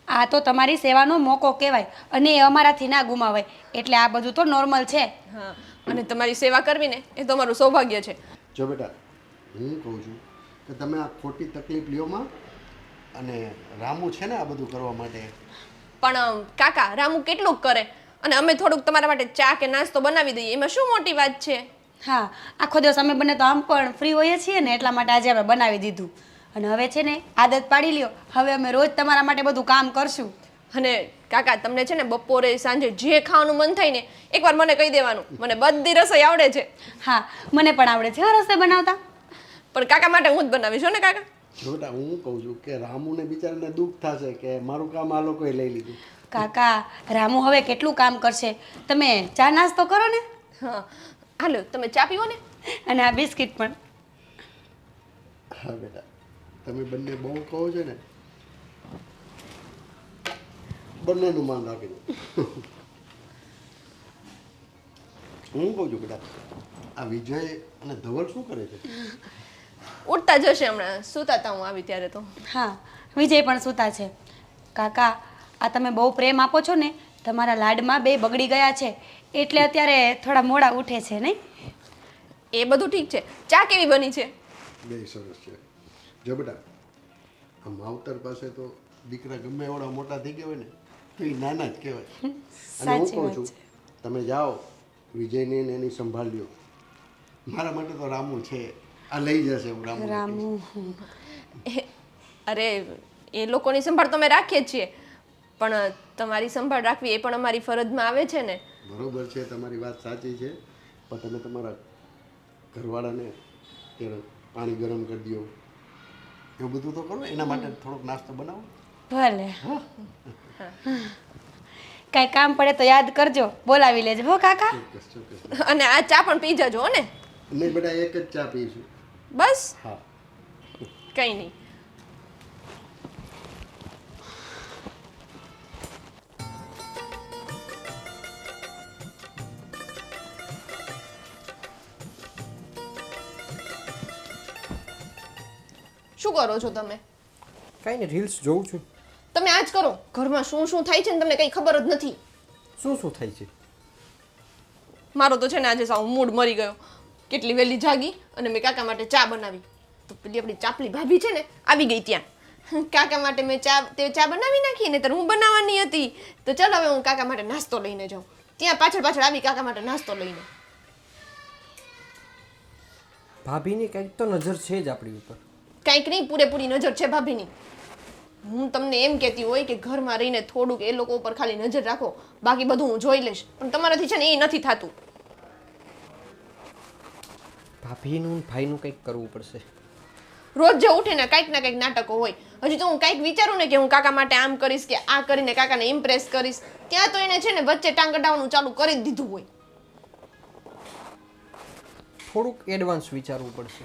આ તો તમારી સેવાનો મોકો કહેવાય અને એ અમારાથી ના ગુમાવાય, એટલે આ બધું તો નોર્મલ છે. હા, અને તમારી સેવા કરવી ને એ તો અમારું સૌભાગ્ય છે. જો બેટા, હું કહું છું કે તમે આ ખોટી તકલીફ લ્યોમાં, અને રામુ છે ને આ બધું કરવા માટે. પણ કાકા રામુ કેટલુંક કરે, અને અમે થોડુંક તમારા માટે ચા કે નાસ્તો બનાવી દઈએ, એમાં શું મોટી વાત છે? હા, આખો દિવસ અમે બંને તો આમ પણ ફ્રી હોઈએ છીએ ને, એટલા માટે આજે અમે બનાવી દીધું. અને હવે છે ને આદત પાડી લ્યો, હવે અમે રોજ તમારા માટે બધું કામ કરશું. અને કાકા તમને છે ને બપોરે સાંજે જે ખાવાનું મન થાય ને એકવાર મને કહી દેવાનું, મને બધી રસોઈ આવડે છે. હા, મને પણ આવડે છે રસોઈ બનાવતા. પણ કાકા માટે હું જ બનાવીશ હો ને કાકા. જો બેટા, હું કહું છું કે રામુને બિચારાને દુઃખ થશે કે મારું કામ આ લોકોએ લઈ લીધું. કાકા, રામુ હવે કેટલું કામ કરશે, તમે ચા નાસ્તો કરો ને. હા હાલો, તમે ચા પીવો ને. અને આ બિસ્કિટ પણ. હા બેટા, તમે બંને બહુ કહો છો ને, બંનેનું માન રાખી દો. હું કહું છું બેટા, આ વિજય અને ધવલ શું કરે છે? ઉઠતા જશે હમણાં, સૂતા હતા હું આવી ત્યારે તો. હા, વિજય પણ સૂતા છે. કાકા, આ તમે બહુ પ્રેમ આપો છો ને, તમારા લાડમાં બે બગડી ગયા છે, એટલે અત્યારે થોડા મોડા ઉઠે છે નહીં? એ બધું ઠીક છે, ચા કેવી બની છે? બે સરસ છે. જો બેટા, આ માવતર પાસે તો દીકરા ગમે એવડા મોટા થઈ ગયા હોય ને તો એ નાના જ કહેવાય. અને હું સાચી કહું વાત છું, છે. તમે જાઓ વિજયને ને એની સંભાળ લ્યો. મારા માટે તો રામુ છે, આ લઈ જશે. હું રામુ રામુ. અરે એ લોકોની સંભાળ તો અમે રાખીએ જ છીએ, પણ તમારી સંભાળ રાખવી એ પણ અમારી ફરજમાં આવે છે ને. બરોબર છે, તમારી વાત સાચી છે, પણ તમે તમારા ઘરવાળાને ત્યારે પાણી ગરમ કરી દો, એવું બધું તો કરો. એના માટે થોડોક નાસ્તો બનાવો. ભલે. કાંઈ કામ પડે તો યાદ કરજો, બોલાવી લેજો હો કાકા. ચોક્કસ ચોક્કસ. અને આ ચા પણ પી જજો હો ને. નહીં બેટા, એક જ ચા પીશું. બસ હા. કંઈ નહીં. શું કરો છો તમે? કાંઈ નહીં, રીલ્સ જોઉં છું. તમે આજ કરો, ઘરમાં શું શું થાય છે ને તમને કંઈ ખબર જ નથી. શું શું થાય છે? મારો તો છે ને આજે સાવ મૂડ મરી ગયો. કેટલી વહેલી જાગી અને મેં કાકા માટે ચા બનાવી, તો પેલી આપણી ચાપલી ભાભી છે ને આવી ગઈ ત્યાં. કાકા માટે મેં ચા બનાવી નાખી ને, હું બનાવવાની હતી. તો ચાલો હવે હું કાકા માટે નાસ્તો લઈને જાઉં. ત્યાં પાછળ પાછળ આવી કાકા માટે નાસ્તો લઈને. ભાભીની કંઈક તો નજર છે જ આપણી ઉપર. કાંઈક નહીં, પૂરેપૂરી નજર છે ભાભીની. હું તમને એમ કહેતી હોય કે ઘરમાં રહીને થોડુંક એ લોકો ઉપર ખાલી નજર રાખો, બાકી બધું હું જોઈ લઈશ, પણ તમારાથી છે ને એ નથી થતું. ભાભીનું ભાઈનું કંઈક કરવું પડશે. રોજ જે ઉઠે ને કંઈક ના કંઈક નાટકો હોય. હજી તો હું કંઈક વિચારું ને કે હું કાકા માટે આમ કરીશ કે આ કરીને કાકાને ઇમ્પ્રેસ કરીશ, ત્યાં તો એને છે ને વચ્ચે ટાંગ કઢાવવાનું ચાલુ કરી જ દીધું હોય. થોડુંક એડવાન્સ વિચારવું પડશે.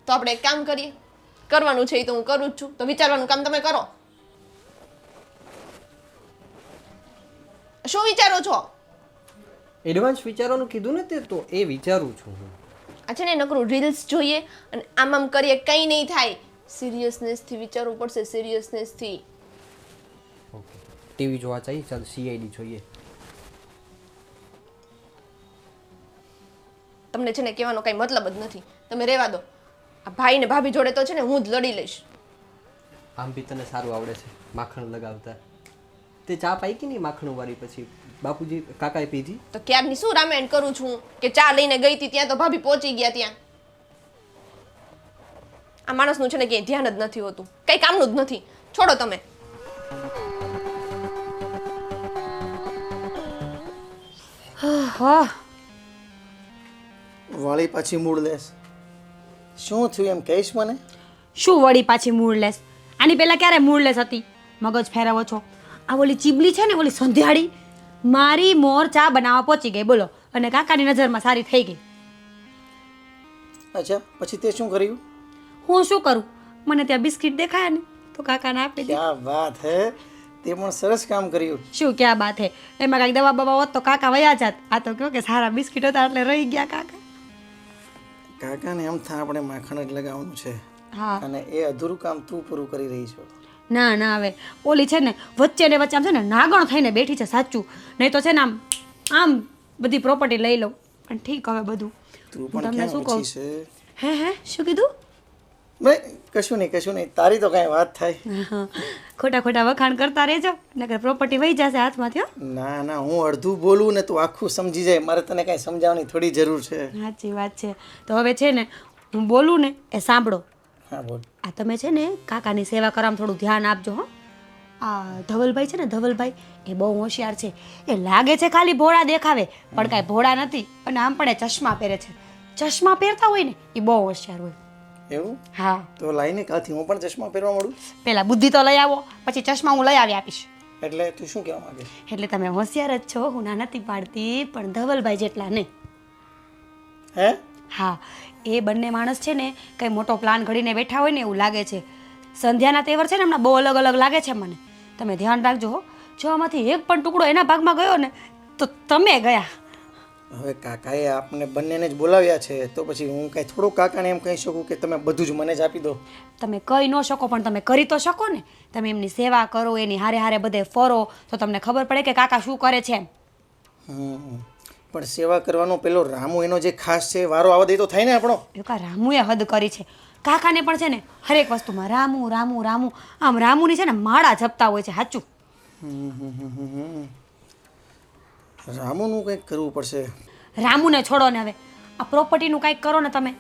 તો આપણે એક કામ કરીએ, કરવાનું છે એ તો હું કરું જ છું, તો વિચારવાનું કામ તમે કરો. શું વિચારો છો? એડવાન્સ વિચારવાનું કીધું ને તે તો એ વિચારું છું હું. આ છે ને નકરું રીલ્સ જોઈએ અને આમ કરીએ કંઈ નહીં થાય. સિરિયસનેસથી વિચારવું પડશે, સિરિયસનેસથી. ઓકે ટીવી જોવા ચાહીએ, ચાલ CID જોઈએ. તમને છે ને કહેવાનો કાંઈ મતલબ જ નથી. તમે રહેવા દો. આ ભાઈ ને ભાભી જોડે તો છે ને હું જ લડી લઈશ. આમ બી તને સારું આવડે છે માખણ લગાવતા. તે ચા પાઈ કે નહીં માખણ વાળી? પછી બાપુજી કાકાએ પીધી? તો ક્યારની શું રામાયણ કરું છું કે ચા લઈને ગઈ હતી ત્યાં તો ભાભી પહોંચી ગયા ત્યાં. આ માણસનું છે ને ક્યાંય ધ્યાન જ નથી હોતું, કંઈ કામનું જ નથી. છોડો તમે. હા વાળી પાછી મૂળ લેશ. શું થયું એમ કહીશ મને? શું વળી પાછી મૂળલેસ? આની પહેલાં ક્યારે મૂળલેસ હતી? મગજ ફેરવો છો. આ ઓલી ચીબલી છે ને, ઓલી સંધ્યાળી, મારી મોર ચા બનાવવા પહોંચી ગઈ બોલો, અને કાકાની નજરમાં સારી થઈ ગઈ. અચ્છા, પછી તે શું કર્યું? હું શું કરું? મને ત્યાં બિસ્કિટ દેખાયા ને તો કાકાને આપી દે. ક્યાં વાત હે, તે પણ સરસ કામ કર્યું. શું ક્યાં બાત હે? એમાં કાંઈક દવા બવા હોત તો કાકા વયા જાત. આ તો કહો કે સારા બિસ્કિટ હતા એટલે રહી ગયા કાકા. કાકાને એમ થાય આપણે માખણ જ લગાવવાનું છે, હા. અને એ અધૂરું કામ તું પૂરું કરી રહી છો. ના ના, હવે ઓલી છે ને વચ્ચે ને વચ્ચે આમ છે ને નાગણ થઈને બેઠી છે સાચું. નહીં તો છે ને આમ બધી પ્રોપર્ટી લઈ લઉં. પણ ઠીક હવે બધું તું હું પણ તમને ક્યાં શું કહું? ઓછી છે? હે શું કીધું? ભાઈ કશું નહીં, તારી તો કાંઈ વાત થાય. ખોટા ખોટા વખાણ કરતા રહેજો, નકર પ્રોપર્ટી વહી જશે હાથમાંથી. હો, ના ના, હું અડધું બોલું ને તું આખું સમજી જાય. મારે તને કાંઈ સમજાવવાની થોડી જરૂર છે. સાચી વાત છે. તો હવે છે ને હું બોલું ને એ સાંભળો. હા બોલ. આ તમે છે ને કાકાની સેવા કરવામાં થોડું ધ્યાન આપજો. હો, આ ધવલભાઈ છે ને, ધવલભાઈ એ બહુ હોશિયાર છે. એ લાગે છે ખાલી ભોળા દેખાવે, પણ કાંઈ ભોળા નથી. અને આમ પણ એ ચશ્મા પહેરે છે. ચશ્મા પહેરતા હોય ને એ બહુ હોશિયાર હોય. એવું? હા, તો લાઈને કાલથી હું પણ ચશ્મા પહેરવા મળું. પેલા બુદ્ધિ તો લઈ આવો, પછી ચશ્મા હું લઈ આવી આપીશ. એટલે તું શું કહેવા માંગે? એટલે તમે હોશિયાર જ છો, હું ના નથી પાડતી, પણ ધવલભાઈ જેટલા નહીં. હે? હા, એ બંને માણસ છે ને કંઈ મોટો પ્લાન ઘડીને બેઠા હોય ને એવું લાગે છે. સંધ્યાના તહેવાર છે ને હમણાં બહુ અલગ અલગ લાગે છે મને. તમે ધ્યાન રાખજો હો. જો આમાંથી એક પણ ટુકડો એના ભાગમાં ગયો ને તો તમે ગયા. હવે કાકાએ આપને બંનેને જ બોલાવ્યા છે, તો પછી હું કાંઈ થોડું કાકાને એમ કહી શકું કે તમે બધું જ મને જ આપી દો? તમે કહી ન શકો પણ તમે કરી તો શકો ને. તમે એમની સેવા કરો, એની હારે હારે બધે ફરો, તો તમને ખબર પડે કે કાકા શું કરે છે એમ. પણ સેવા કરવાનો પેલો રામુ એનો જે ખાસ છે વારો આવવા દે તો થાય ને આપણો. એ કા રામુએ હદ કરી છે. કાકાને પણ છે ને હરેક વસ્તુમાં રામુ રામુ રામુ, આમ રામુની છે ને માળા જપતા હોય છે. સાચું. રામુનું કંઈક કરવું પડશે. રામુને છોડો ને, હવે આ પ્રોપર્ટીનું કંઈક કરો ને તમે.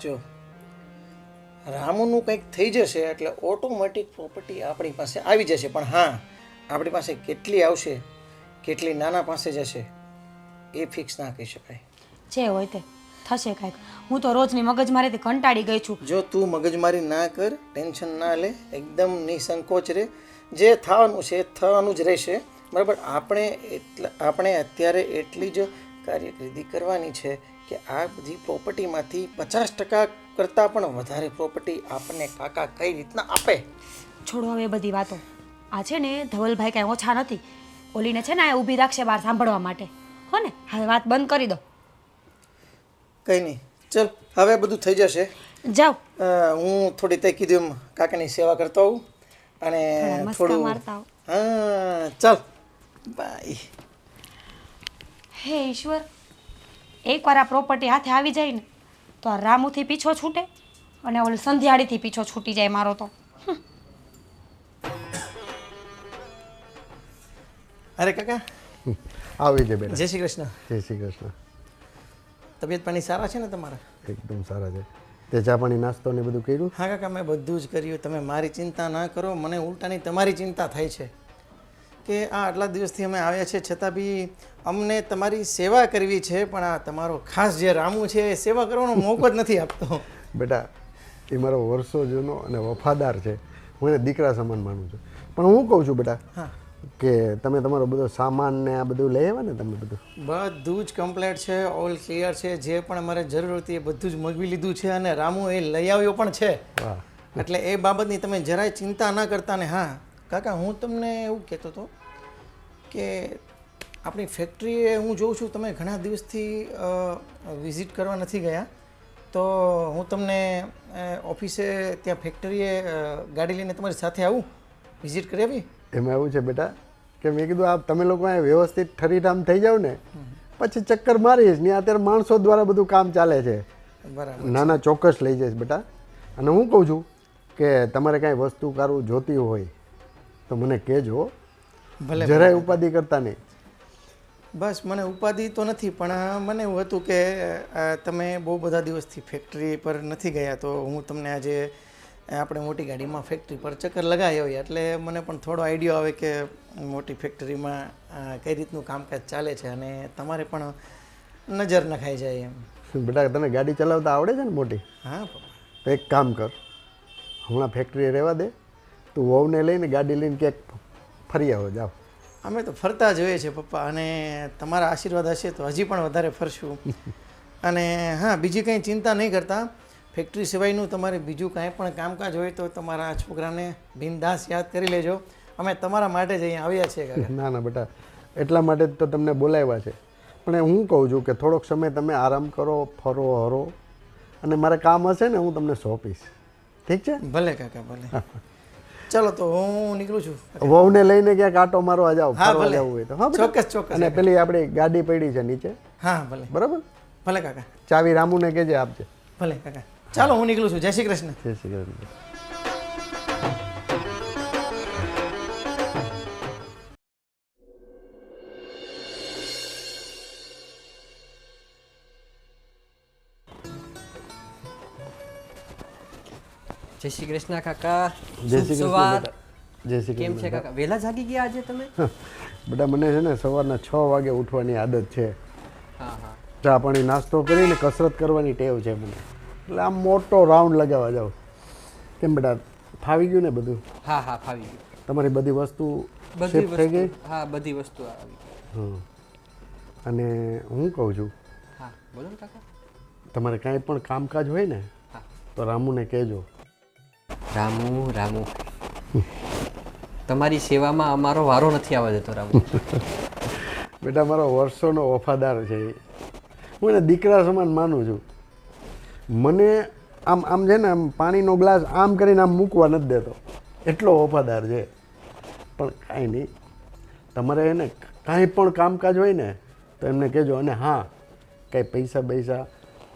જો રામુનું કંઈક થઈ જશે એટલે ઓટોમેટિક પ્રોપર્ટી આપણી પાસે આવી જશે. પણ હા, આપણી પાસે કેટલી આવશે, કેટલી નાના પાસે જશે એ ફિક્સ ના કહી શકાય. જે હોય તે થશે કાંઈક. હું તો રોજની મગજમારીથી કંટાળી ગઈ છું. જો તું મગજમારી ના કર, ટેન્શન ના લે, એકદમ નિસંકોચ રહે. જે થવાનું છે એ થવાનું જ રહેશે, બરાબર. આપણે અત્યારે એટલી જ કાર્યકિર્દી કરવાની છે કે આ બધી પ્રોપર્ટીમાંથી 50% કરતાં પણ વધારે પ્રોપર્ટી આપણને કાકા કઈ રીતના આપે. છોડો હવે એ બધી વાતો. આ છે ને ધવલભાઈ કાંઈ ઓછા નથી. ઓલીને છે ને આ ઊભી રાખશે બહાર સાંભળવા માટે. હો ને, હવે વાત બંધ કરી દો. કંઈ નહીં, ચલ હવે બધું થઈ જશે. જાઓ. હું થોડી તે કીધું એમ કાકાની સેવા કરતો હોઉં અને મસ્કા થોડું. મારતા આવો. હા ચાલ બાય. હે ઈશ્વર, એકવાર આ પ્રોપર્ટી હાથે આવી જાય ને તો આ રામુથી પીછો છૂટે અને ઓલી સંધ્યાળીથી પીછો છૂટી જાય મારો તો. અરે કાકા, આવી જાય બેટા. જય શ્રી કૃષ્ણ. જય શ્રી કૃષ્ણ. તબિયત પાણી સારા છે ને તમારા? એકદમ સારા છે. તે ચા પાણી નાસ્તો ને બધું કર્યું? હા કાકા, મેં બધું જ કર્યું. તમે મારી ચિંતા ના કરો, મને ઉલટાની તમારી ચિંતા થાય છે કે આ આટલા દિવસથી અમે આવ્યા છે છતાં બી અમને તમારી સેવા કરવી છે, પણ આ તમારો ખાસ જે રામુ છે એ સેવા કરવાનો મોકો જ નથી આપતો. બેટા એ મારો વર્ષો જૂનો અને વફાદાર છે. હું એને દીકરા સમાન માનું છું. પણ હું કહું છું બેટા હા, કે તમે તમારો બધો સામાન ને આ બધું લઈ આવ્યા ને? તમે બધું જ કમ્પ્લીટ છે, ઓલ ક્લિયર છે. જે પણ અમારે જરૂર હતી એ બધું જ મગવી લીધું છે અને રામુ એ લઈ આવ્યો પણ છે. વાહ. એટલે એ બાબતની તમે જરાય ચિંતા ના કરતા. ને હા કાકા, હું તમને એવું કહેતો હતો કે આપણી ફેક્ટરીએ હું જોઉં છું તમે ઘણા દિવસથી વિઝિટ કરવા નથી ગયા, તો હું તમને ઓફિસે ત્યાં ફેક્ટરીએ ગાડી લઈને તમારી સાથે આવું, વિઝિટ કરી આવી. એમાં એવું છે બેટા કે મેં કીધું આ તમે લોકો અહીંયા વ્યવસ્થિત ઠરીઠામ થઈ જાવ ને પછી ચક્કર મારીશ ને અત્યારે માણસો દ્વારા બધું કામ ચાલે છે. બરાબર. ના ના ચોક્કસ લઈ જઈશ બેટા. અને હું કહું છું કે તમારે કાંઈ વસ્તુ કારું જોતી હોય તો મને કહેજો, ભલે. જરાય ઉપાધિ કરતા નહીં. બસ મને ઉપાધિ તો નથી, પણ મને એવું હતું કે તમે બહુ બધા દિવસથી ફેક્ટરી પર નથી ગયા, તો હું તમને આજે આપણે મોટી ગાડીમાં ફેક્ટરી પર ચક્કર લગાવી હોય એટલે મને પણ થોડો આઈડિયો આવે કે મોટી ફેક્ટરીમાં કઈ રીતનું કામકાજ ચાલે છે અને તમારે પણ નજર નખાઈ જાય એમ. બેટા તને ગાડી ચલાવતા આવડે છે ને મોટી? હા પપ્પા. તો એક કામ કર, હમણાં ફેક્ટરીએ રહેવા દે, તું વહુને લઈને ગાડી લઈને ક્યાંક ફરી આવો જાઓ. અમે તો ફરતા જોઈએ છે પપ્પા, અને તમારા આશીર્વાદ હશે તો હજી પણ વધારે ફરશું. અને હા, બીજી કંઈ ચિંતા નહીં કરતા, ફેક્ટરી સિવાયનું તમારે બીજું કાંઈ પણ કામકાજ હોય તો તમારા છોકરાને બિનદાસ યાદ કરી લેજો. અમે તમારા માટે જ અહીંયા આવ્યા છીએ કાકા. ના ના બેટા, એટલા માટે જ તો તમને બોલાવ્યા છે. પણ હું કહું છું કે થોડોક સમય તમે આરામ કરો, ફરો હરો, અને મારે કામ હશે ને હું તમને સોંપીશ. ઠીક છે? ભલે કાકા ભલે. ચાલો તો હું નીકળું છું. વહુને લઈને ક્યાંક આટો મારવા જાઓ, હા ફરવા ભલે. જવું હોય તો. હા બેટા? ચોક્કસ ચોક્કસ. અને પેલી આપણી ગાડી પડી છે નીચે, હા ભલે બરાબર? ભલે કાકા. ચાવી રામુને કહેજે આપજે. ભલે કાકા. ચાલો હું નીકળું છું. જય શ્રી કૃષ્ણ. જય શ્રી કૃષ્ણ. જય શ્રી કૃષ્ણ કાકા. જય શુભ શ્રી સવાર. કૃષ્ણ બેટા. જય શ્રી કેમ કૃષ્ણ છે કાકા? વહેલા જાગી ગયા આજે તમે? બેટા મને છે ને સવારના 6 વાગે ઉઠવાની આદત છે. હા હા. ચા પાણી નાસ્તો કરીને કસરત કરવાની ટેવ છે મને, એટલે આમ મોટો રાઉન્ડ લગાવવા જાઉં. કેમ બેટા, ફાવી ગયું ને બધું? હા હા, ફાવી ગયું. તમારી બધી વસ્તુ બધી શિફ્ટ થઈ ગઈ? વસ્તુ, હા બધી વસ્તુ આવી ગઈ. હં. અને હું કહું છું, હા બોલો ને કાકા. તમારે કાંઈ પણ કામકાજ હોય ને હા. તો રામુને કહેજો. રામુ રામુ, તમારી સેવામાં અમારો વારો નથી આવવા દેતો રામુ. બેટા મારો વર્ષોનો વફાદાર છે એ. હું એને દીકરા સમાન માનું છું. મને આમ આમ છે ને આમ પાણીનો ગ્લાસ આમ કરીને આમ મૂકવા નથી દેતો, એટલો વફાદાર છે. પણ કાંઈ નહીં, તમારે એને કાંઈ પણ કામકાજ હોય ને તો એમને કહેજો. અને હા, કાંઈ પૈસા બૈસા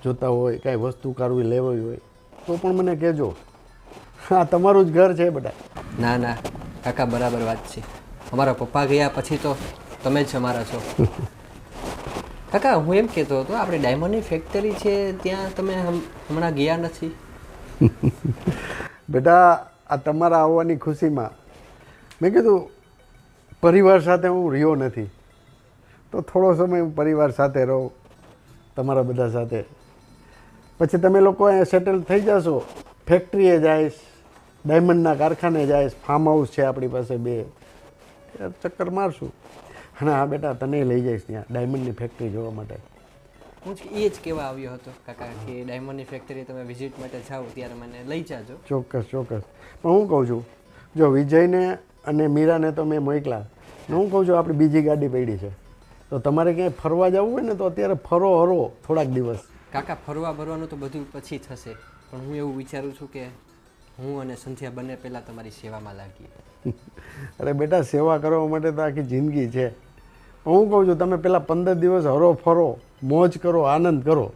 જોતા હોય, કાંઈ વસ્તુ કાઢવી લેવી હોય તો પણ મને કહેજો. હા, તમારું જ ઘર છે બેટા. ના ના કાકા, બરાબર વાત છે. અમારા પપ્પા ગયા પછી તો તમે જ અમારા છો. કાકા હું એમ કહેતો હતો, આપણે ડાયમંડની ફેક્ટરી છે ત્યાં તમે હમણાં ગયા નથી? બેટા આ તમારા આવવાની ખુશીમાં મેં કીધું પરિવાર સાથે હું રહ્યો નથી, તો થોડો સમય હું પરિવાર સાથે રહું, તમારા બધા સાથે. પછી તમે લોકો અહીંયા સેટલ થઈ જશો, ફેક્ટરીએ જઈશ, ડાયમંડના કારખાને જઈશ, ફાર્મ હાઉસ છે આપણી પાસે 2, ચક્કર મારશું. અને હા બેટા, તને લઈ જઈશ ત્યાં ડાયમંડની ફેક્ટરી જોવા માટે. હું એ જ કહેવા આવ્યો હતો કાકા કે ડાયમંડની ફેક્ટરી તમે વિઝિટ માટે જાઓ ત્યારે મને લઈ જાજો. ચોક્કસ ચોક્કસ. પણ હું કહું છું, જો વિજયને અને મીરાને તો મેં મોકલા, ને હું કહું છું આપણી બીજી ગાડી પડી છે, તો તમારે ક્યાંય ફરવા જવું હોય ને તો અત્યારે ફરો હરો થોડાક દિવસ. કાકા ફરવા ભરવાનું તો બધું પછી થશે, પણ હું એવું વિચારું છું કે હું અને સંધ્યા બંને પહેલાં તમારી સેવામાં લાગીએ. અરે બેટા, સેવા કરવા માટે તો આખી જિંદગી છે. હું કહું છું તમે પહેલાં 15 દિવસ હરો ફરો, મોજ કરો, આનંદ કરો.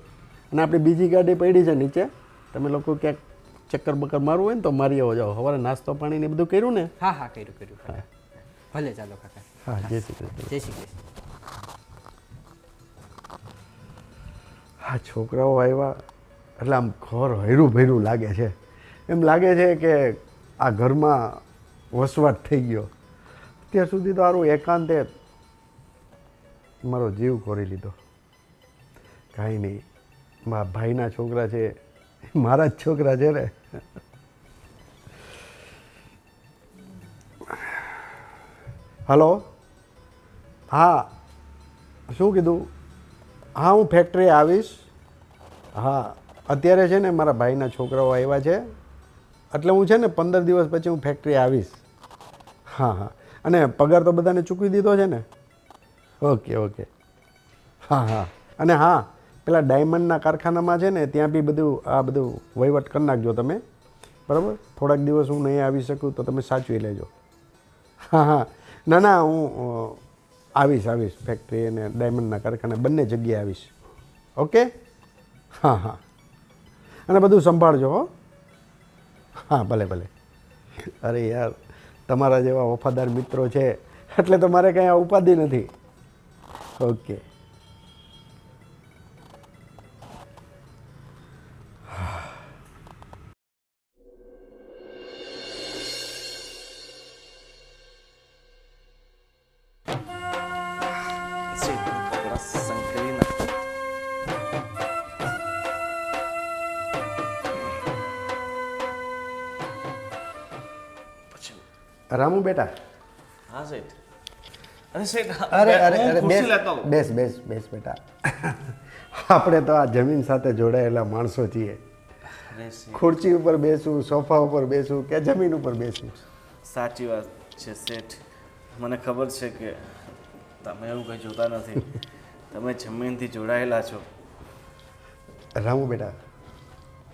અને આપણી બીજી ગાડી પડી છે નીચે, તમે લોકો ક્યાંક ચક્કર બક્કર મારવું હોય ને તો મારી આવો જાઓ. સવારે નાસ્તો પાણી ને બધું કર્યું ને? હા હા, કર્યું કાકા. ભલે ચાલો કાકા. હા, જય શ્રી કૃષ્ણ. જય શ્રી કૃષ્ણ. હા, છોકરાઓ આવ્યા એટલે આમ ઘર હૈરું ભૈરું લાગે છે. એમ લાગે છે કે આ ઘરમાં વસવાટ થઈ ગયો. અત્યાર સુધી તો સારું એકાંતે મારો જીવ કોરી લીધો. કાંઈ નહીં, મારા ભાઈના છોકરા છે, મારા જ છોકરા છે ને. હલો, હા, શું કીધું? હા, હું ફેક્ટરી આવીશ. હા, અત્યારે છે ને મારા ભાઈના છોકરાઓ આવ્યા છે, એટલે હું છે ને 15 દિવસ પછી હું ફેક્ટરી આવીશ. હા હા, અને પગાર તો બધાને ચૂકવી દીધો છે ને? ઓકે ઓકે હા હા અને હા પેલા ડાયમંડના કારખાનામાં છે ને ત્યાં બી બધું વહીવટ કરી નાખજો તમે બરાબર થોડાક દિવસ હું નહીં આવી શકું તો તમે સાચવી લેજો હા હા ના હું આવીશ ફેક્ટરી અને ડાયમંડના કારખાના બંને જગ્યાએ આવીશ ઓકે હા હા અને બધું સંભાળજો હો હા ભલે અરે યાર તમારા જેવા વફાદાર મિત્રો છે એટલે તો મારે કંઈ ઉપાધિ નથી ઓકે થોડા સંકરી નાખો. પછી રામુ બેટા હા શેઠ. અરે શેઠ અરે હું ખુરશી લેતો આવું. બેસ બેટા આપણે તો આ જમીન સાથે જોડાયેલા માણસો છીએ અરે શેઠ, ખુરચી ઉપર બેસવું સોફા ઉપર બેસવું કે જમીન ઉપર બેસવું સાચી વાત છે શેઠ. મને ખબર છે કે તમે એવું કંઈ જોતા નથી. તમે જમીનથી જોડાયેલા છો. રામુ બેટા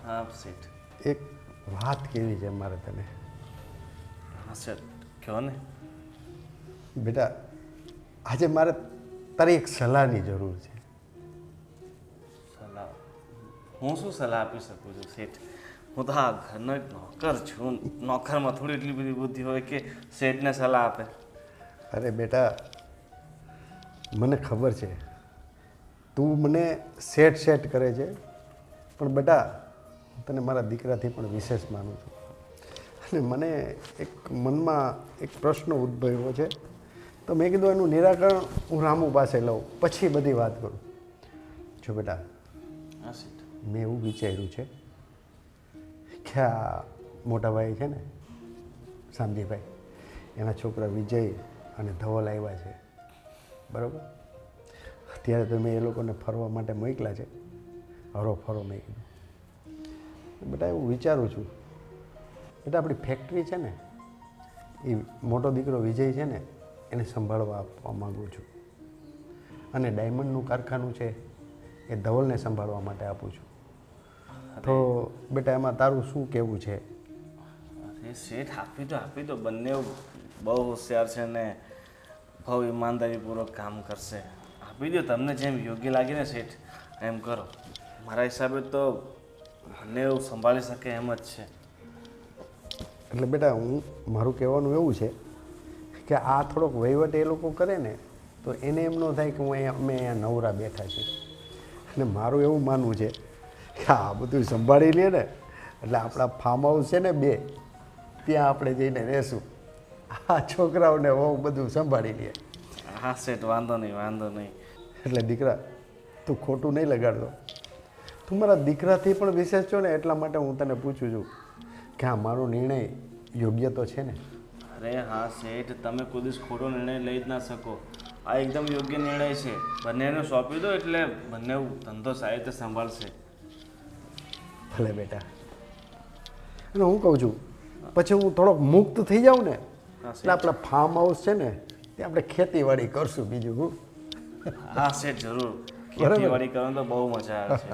હા શેઠ. એક વાત કેવી છે મારે તને હા શેઠ, કહો ને. બેટા આજે મારે તારી એક સલાહની જરૂર છે સલાહ? હું શું સલાહ આપી શકું છું શેઠ? હું તો આ ઘરનો એક નોકર છું. નોકરમાં થોડી એટલી બધી બુદ્ધિ હોય કે શેઠને સલાહ આપે. અરે બેટા મને ખબર છે તું મને સેટ કરે છે પણ બેટા હું તને મારા દીકરાથી પણ વિશેષ માનું છું અને મને એક મનમાં એક પ્રશ્ન ઉદ્ભવ્યો છે તો મેં કીધું એનું નિરાકરણ હું રામુ પાસે લઉં પછી બધી વાત કરું. જો બેટા હા શેઠ. મેં એવું વિચાર્યું છે કે આ મોટા ભાઈ છે ને શામજીભાઈ એના છોકરા વિજય અને ધવલ આવ્યા છે બરાબર. અત્યારે તો મેં એ લોકોને ફરવા માટે મોકલ્યા છે હરો ફરો મેં કીધું બેટા એવું વિચારું છું બેટા આપણી ફેક્ટરી છે ને એ મોટો દીકરો વિજય છે ને એને સંભાળવા આપવા માગું છું અને ડાયમંડનું કારખાનું છે એ ધવલને સંભાળવા માટે આપું છું. તો બેટા એમાં તારું શું કહેવું છે? અરે શેઠ, આપી દો. બંને બહુ હોશિયાર છે ને બહુ ઈમાનદારીપૂર્વક કામ કરશે. આપી દો. તમને જેમ યોગ્ય લાગે ને શેઠ એમ કરો. મારા હિસાબે તો બંને એવું સંભાળી શકે એમ જ છે. એટલે બેટા મારું કહેવાનું એવું છે કે આ થોડોક વહીવટ એ લોકો કરે ને તો એને એમ ન થાય કે અમે અહીંયા નવરા બેઠા છીએ અને મારું એવું માનવું છે કે આ બધું સંભાળી લે ને એટલે આપણા ફાર્મ હાઉસ છે ને 2 ત્યાં આપણે જઈને રહેશું. આ છોકરાઓને બહુ બધું સંભાળી લે. હા શેઠ, વાંધો નહીં. એટલે દીકરા તું ખોટું નહીં લગાડતો. તું મારા દીકરાથી પણ વિશેષ છો ને એટલા માટે હું તને પૂછું છું કે આ મારો નિર્ણય યોગ્ય તો છે ને? અરે હા શેઠ, તમે કોઈ દિવસ ખોટો નિર્ણય લઈ જ ના શકો. આ એકદમ યોગ્ય નિર્ણય છે. બંનેને સોંપી દો એટલે બંને ધંધો સારી રીતે સંભાળશે. ભલે બેટા. અને હું કહું છું પછી હું થોડોક મુક્ત થઈ જાઉં ને એટલે આપણા ફાર્મ હાઉસ છે ને ત્યાં આપણે ખેતીવાડી કરશું બીજું હું. હા શેઠ, જરૂર. ખેતીવાડી કરવાની તો બહુ મજા આવે છે.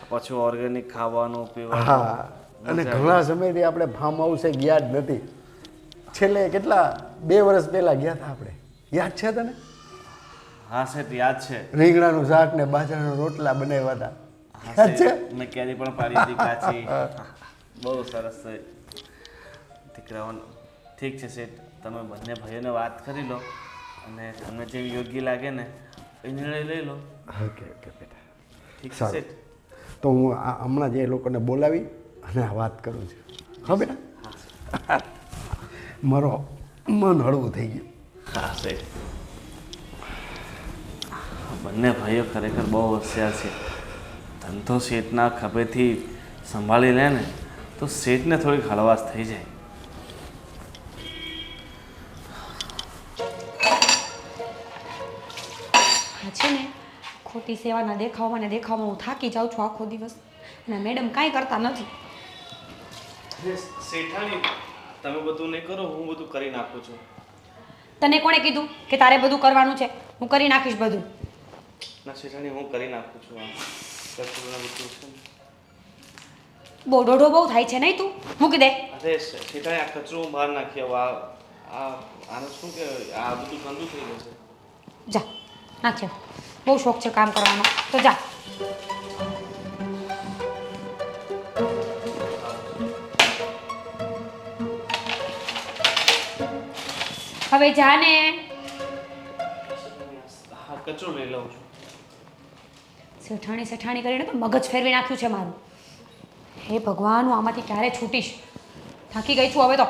પછી ઓર્ગેનિક ખાવાનું પીવાનું. હા અને ઘણા સમયથી આપણે ફાર્મ હાઉસે ગયા જ નથી. છેલ્લે કેટલા 2 વર્ષ પહેલાં ગયા હતા આપણે, યાદ છે તને? હા શેઠ, યાદ છે. રીંગણાનું શાક ને બાજરાના રોટલા બનાવ્યા હતા, હા યાદ છે? શેઠ, મેં કેરી પણ પાડી હતી કાચી. બહુ સરસ છે દીકરાઓને. ઠીક છે શેઠ, તમે બંને ભાઈઓને વાત કરી લો અને તમને જે યોગ્ય લાગે ને એ નિર્ણય લઈ લો. ઓકે બેટા. ઠીક છે સારું. શેઠ. તો હું હમણાં જ એ લોકોને બોલાવી અને આ વાત કરું છું. હા બેટા, મારો મન હળવું થઈ ગયું. હા શેઠ, બંને ભાઈઓ ખરેખર બહુ હોશિયાર છે. ધંધો શેઠના ખભેથી સંભાળી લે ને તો શેઠને થોડીક હળવાશ થઈ જાય. હા છે ને ખોટી સેવાના દેખાવામાં હું થાકી જાઉં છું આખો દિવસ અને મેડમ કાંઈ કરતા નથી. શેઠાણી, તમે બધું નહીં કરો, હું બધું કરી નાખું છું. તને કોણે કીધું કે તારે બધું કરવાનું છે? હું કરી નાખીશ બધું. ના શેઠાણી હું કરી નાખું છું આ કચરું ને બધું છે ને. બહુ દોઢો બહુ થાય છે નહીં તું? મૂકી દે. અરે શેઠાણી આ કચરું હું બહાર નાખી આવું આનું શું કે આ બધું ગંદુ થઈ જશે. જા નાખ્યો. બહુ શોખ છે કામ કરવાનો તો જા. હવે જા ને. હા કચરું લઈ લઉં છું. સેઠાણી સેઠાણી કરીને તો મગજ ફેરવી નાખ્યું છે મારું. હે ભગવાન, હું આમાંથી ક્યારે છૂટીશ? થાકી ગઈ છું હવે તો.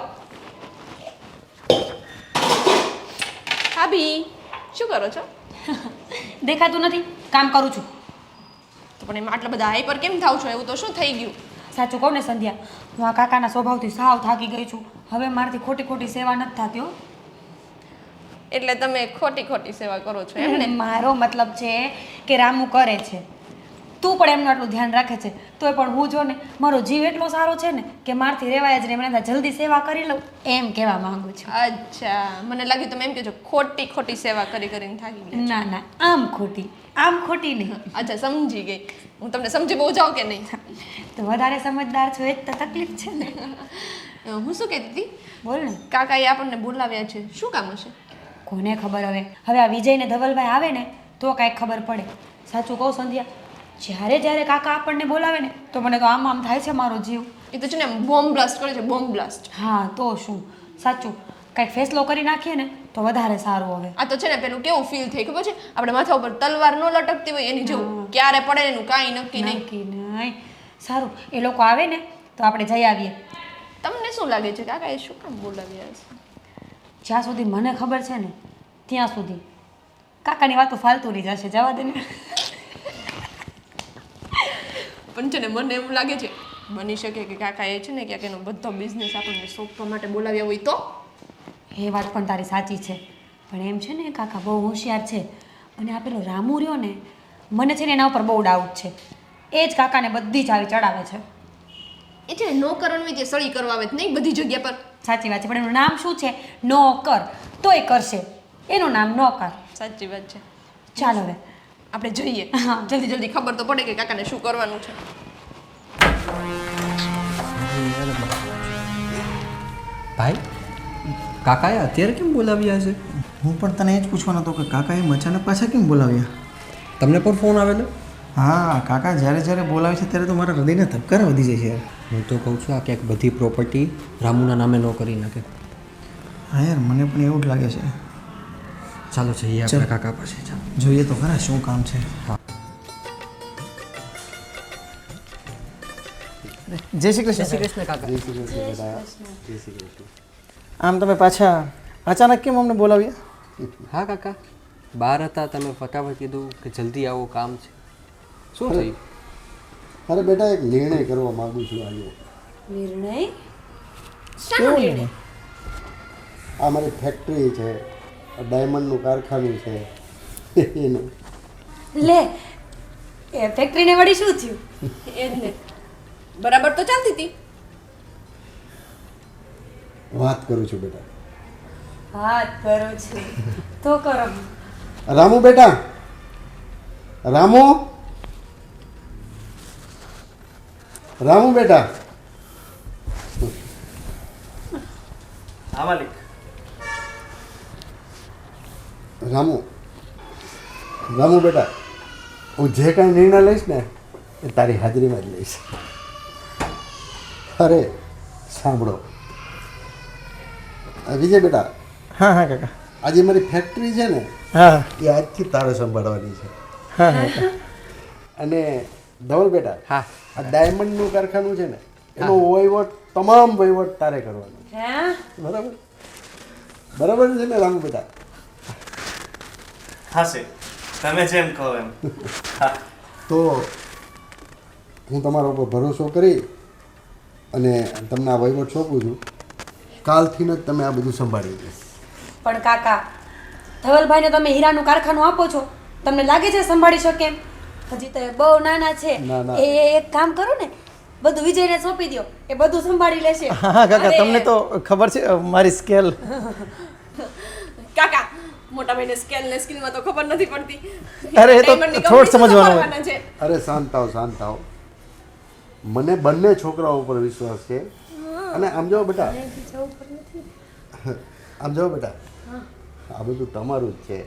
ભાભી શું કરો છો? દેખાતું નથી, કામ કરું છું. તો પણ એમાં આટલા બધા હાઈપર કેમ થાવ છો? એવું તો શું થઈ ગયું? સાચું કહું ને સંધ્યા, હું આ કાકાના સ્વભાવથી સાવ થાકી ગઈ છું. હવે મારાથી ખોટી ખોટી સેવા નથી થતી હો. એટલે તમે ખોટી ખોટી સેવા કરો છો એમ ને? મારો મતલબ છે કે રામુ કરે છે, તું પણ એમનું આટલું ધ્યાન રાખે છે, તોય પણ હું જો ને મારો જીવ એટલો સારો છે ને કે મારથી રેવાય જ ને. મને જલ્દી સેવા કરી લઉં એમ કહેવા માંગુ છું. અચ્છા, મને લાગ્યું તમે એમ કહો છો ખોટી ખોટી સેવા કરી કરીને થાકી ગયા. ના ના, આમ ખોટી નહીં. અચ્છા, સમજી ગઈ. હું તમને સમજી બહુ જાઉં કે નહીં? તો વધારે સમજદાર છો એ જ તો તકલીફ છે ને. હું શું કહેતી હતી? બોલ ને. કાકાએ આપણને બોલાવ્યા છે, શું કામ હશે? કોને ખબર હવે. હવે આ વિજય ને ધવલભાઈ આવે ને તો કાંઈક ખબર પડે. સાચું કહું સંધ્યા, જ્યારે જ્યારે કાકા આપણને બોલાવે ને તો મને તો આમ આમ થાય છે મારો જીવ. એ તો છે ને બોમ્બ બ્લાસ્ટ કરે છે, બોમ્બ બ્લાસ્ટ. હા તો શું, સાચું કાંઈક ફેસલો કરી નાખીએ ને તો વધારે સારું. હવે આ તો છે ને પેલું કેવું ફીલ થઈ ખબર છે? આપણે માથા ઉપર તલવાર ન લટકતી હોય એની જેવું. ક્યારે પડે એનું કાંઈ નક્કી નહીં. નક્કી નહીં. સારું, એ લોકો આવે ને તો આપણે જઈ આવીએ. તમને શું લાગે છે કાકા એ શું કામ બોલાવ્યા હશે? જ્યાં સુધી મને ખબર છે ને ત્યાં સુધી કાકાની વાતો ફાલતુ રહી જશે. જવા દે ને. પણ છે ને મને એવું લાગે છે બની શકે કે કાકા એ છે ને ક્યાંક એનો બધો બિઝનેસ આપણને સોંપવા માટે બોલાવ્યા હોય તો. એ વાત પણ તારી સાચી છે, પણ એમ છે ને કાકા બહુ હોશિયાર છે. અને આ પેલો રામુ રહ્યો ને, મને છે ને એના ઉપર બહુ ડાઉટ છે. એ જ કાકાને બધી જ આવી ચડાવે છે. એ છે ને નોકરણવી તે સળી કરવા આવે નહીં બધી જગ્યા પર. સાચી વાત છે, પણ એનું નામ શું છે? નોકર. તોય કરશે. એનું નામ નોકર. સાચી વાત છે. ચાલો હવે આપણે જઈએ. હા. જલ્દી જલ્દી ખબર તો પડે કે કાકાને શું કરવાનું છે. ભાઈ, કાકાએ અત્યારે કેમ બોલાવ્યા છે? હું પણ તને એ જ પૂછવાનો હતો કે કાકાએ અચાનક પાછા કેમ બોલાવ્યા? તમને પણ ફોન આવેલો? હા, કાકા જ્યારે જ્યારે બોલાવે છે ત્યારે તો મારા હૃદયના ધબકારા વધી જાય છે યાર. હું તો કહું છું આ ક્યાંક બધી પ્રોપર્ટી રામુના નામે ન કરી નાખે. હા યાર, મને પણ એવું જ લાગે છે. ચાલો જઈએ આપણે કાકા પાસે. ચાલો જોઈએ તો ખરા શું કામ છે. જય શ્રી કૃષ્ણ. કૃષ્ણ કાકા. આમ તમે પાછા અચાનક કેમ અમને બોલાવ્યા? હા કાકા, બહાર હતા, તમે ફટાફટ કીધું કે જલ્દી આવો, કામ છે. શું થયું? અરે બેટા, એક નિર્ણય કરવા માંગુ છું આજે. નિર્ણય? શાનો નિર્ણય? આ મારી ફેક્ટરી છે, ડાયમંડનું કારખાનું છે એનું. લે, એ ફેક્ટરીને વળી શું થયું? એ જ ને, બરાબર તો ચાલતી હતી. વાત કરું છું બેટા. વાત કરું છું તો કરો. રામુ બેટા, રામુ, રામુ બેટા. હા માલિક. રામુ, રામુ બેટા, હું જે કાંઈ નિર્ણય લઈશ ને એ તારી હાજરીમાં જ લઈશ. અરે સાંભળો વિજય બેટા, હા હા કાકા. આજે મારી ફેક્ટરી છે ને હા એ આજથી તારે સંભાળવાની છે. હા હા. અને ધવલ બેટા, હા. આ ડાયમંડનું કારખાનું છે ને એનો વહીવટ, તમામ વહીવટ તારે કરવાનો. હે? બરાબર? બરાબર છે ને રામુ બેટા? હા શેઠ, તમે જેમ કહો એમ. હા. તો હું તમારા ઉપર ભરોસો કરી અને તમને આ વહીવટ સોંપું છું. કાલથી જ તમે આ બધું સંભાળી લો. પણ કાકા, ધવલભાઈને તમે હીરાનું કારખાનું આપો છો, તમને લાગે છે સંભાળી શકે એમ? હજી તો એ બહુ નાના છે. ના, ના. એ એક કામ કરો ને, બધું વિજયને સોંપી દો, એ બધું સંભાળી લેશે. હા કાકા, અરે, તમને તો ખબર છે મારી સ્કેલ. કાકા મોટા ભાઈને સ્કેલ ને સ્કિલમાં તો ખબર નથી પડતી. અરે, એ તો ડાયમંડની થોડું કંપની સમજવાનું હોય. સંભાળવાના છે. અરે શાંત થાવ શાંત થાવ. મને બંને છોકરાઓ ઉપર વિશ્વાસ છે. અને આમ જાઓ બેટા, આમ જાઓ બેટા, આ બધું તમારું જ છે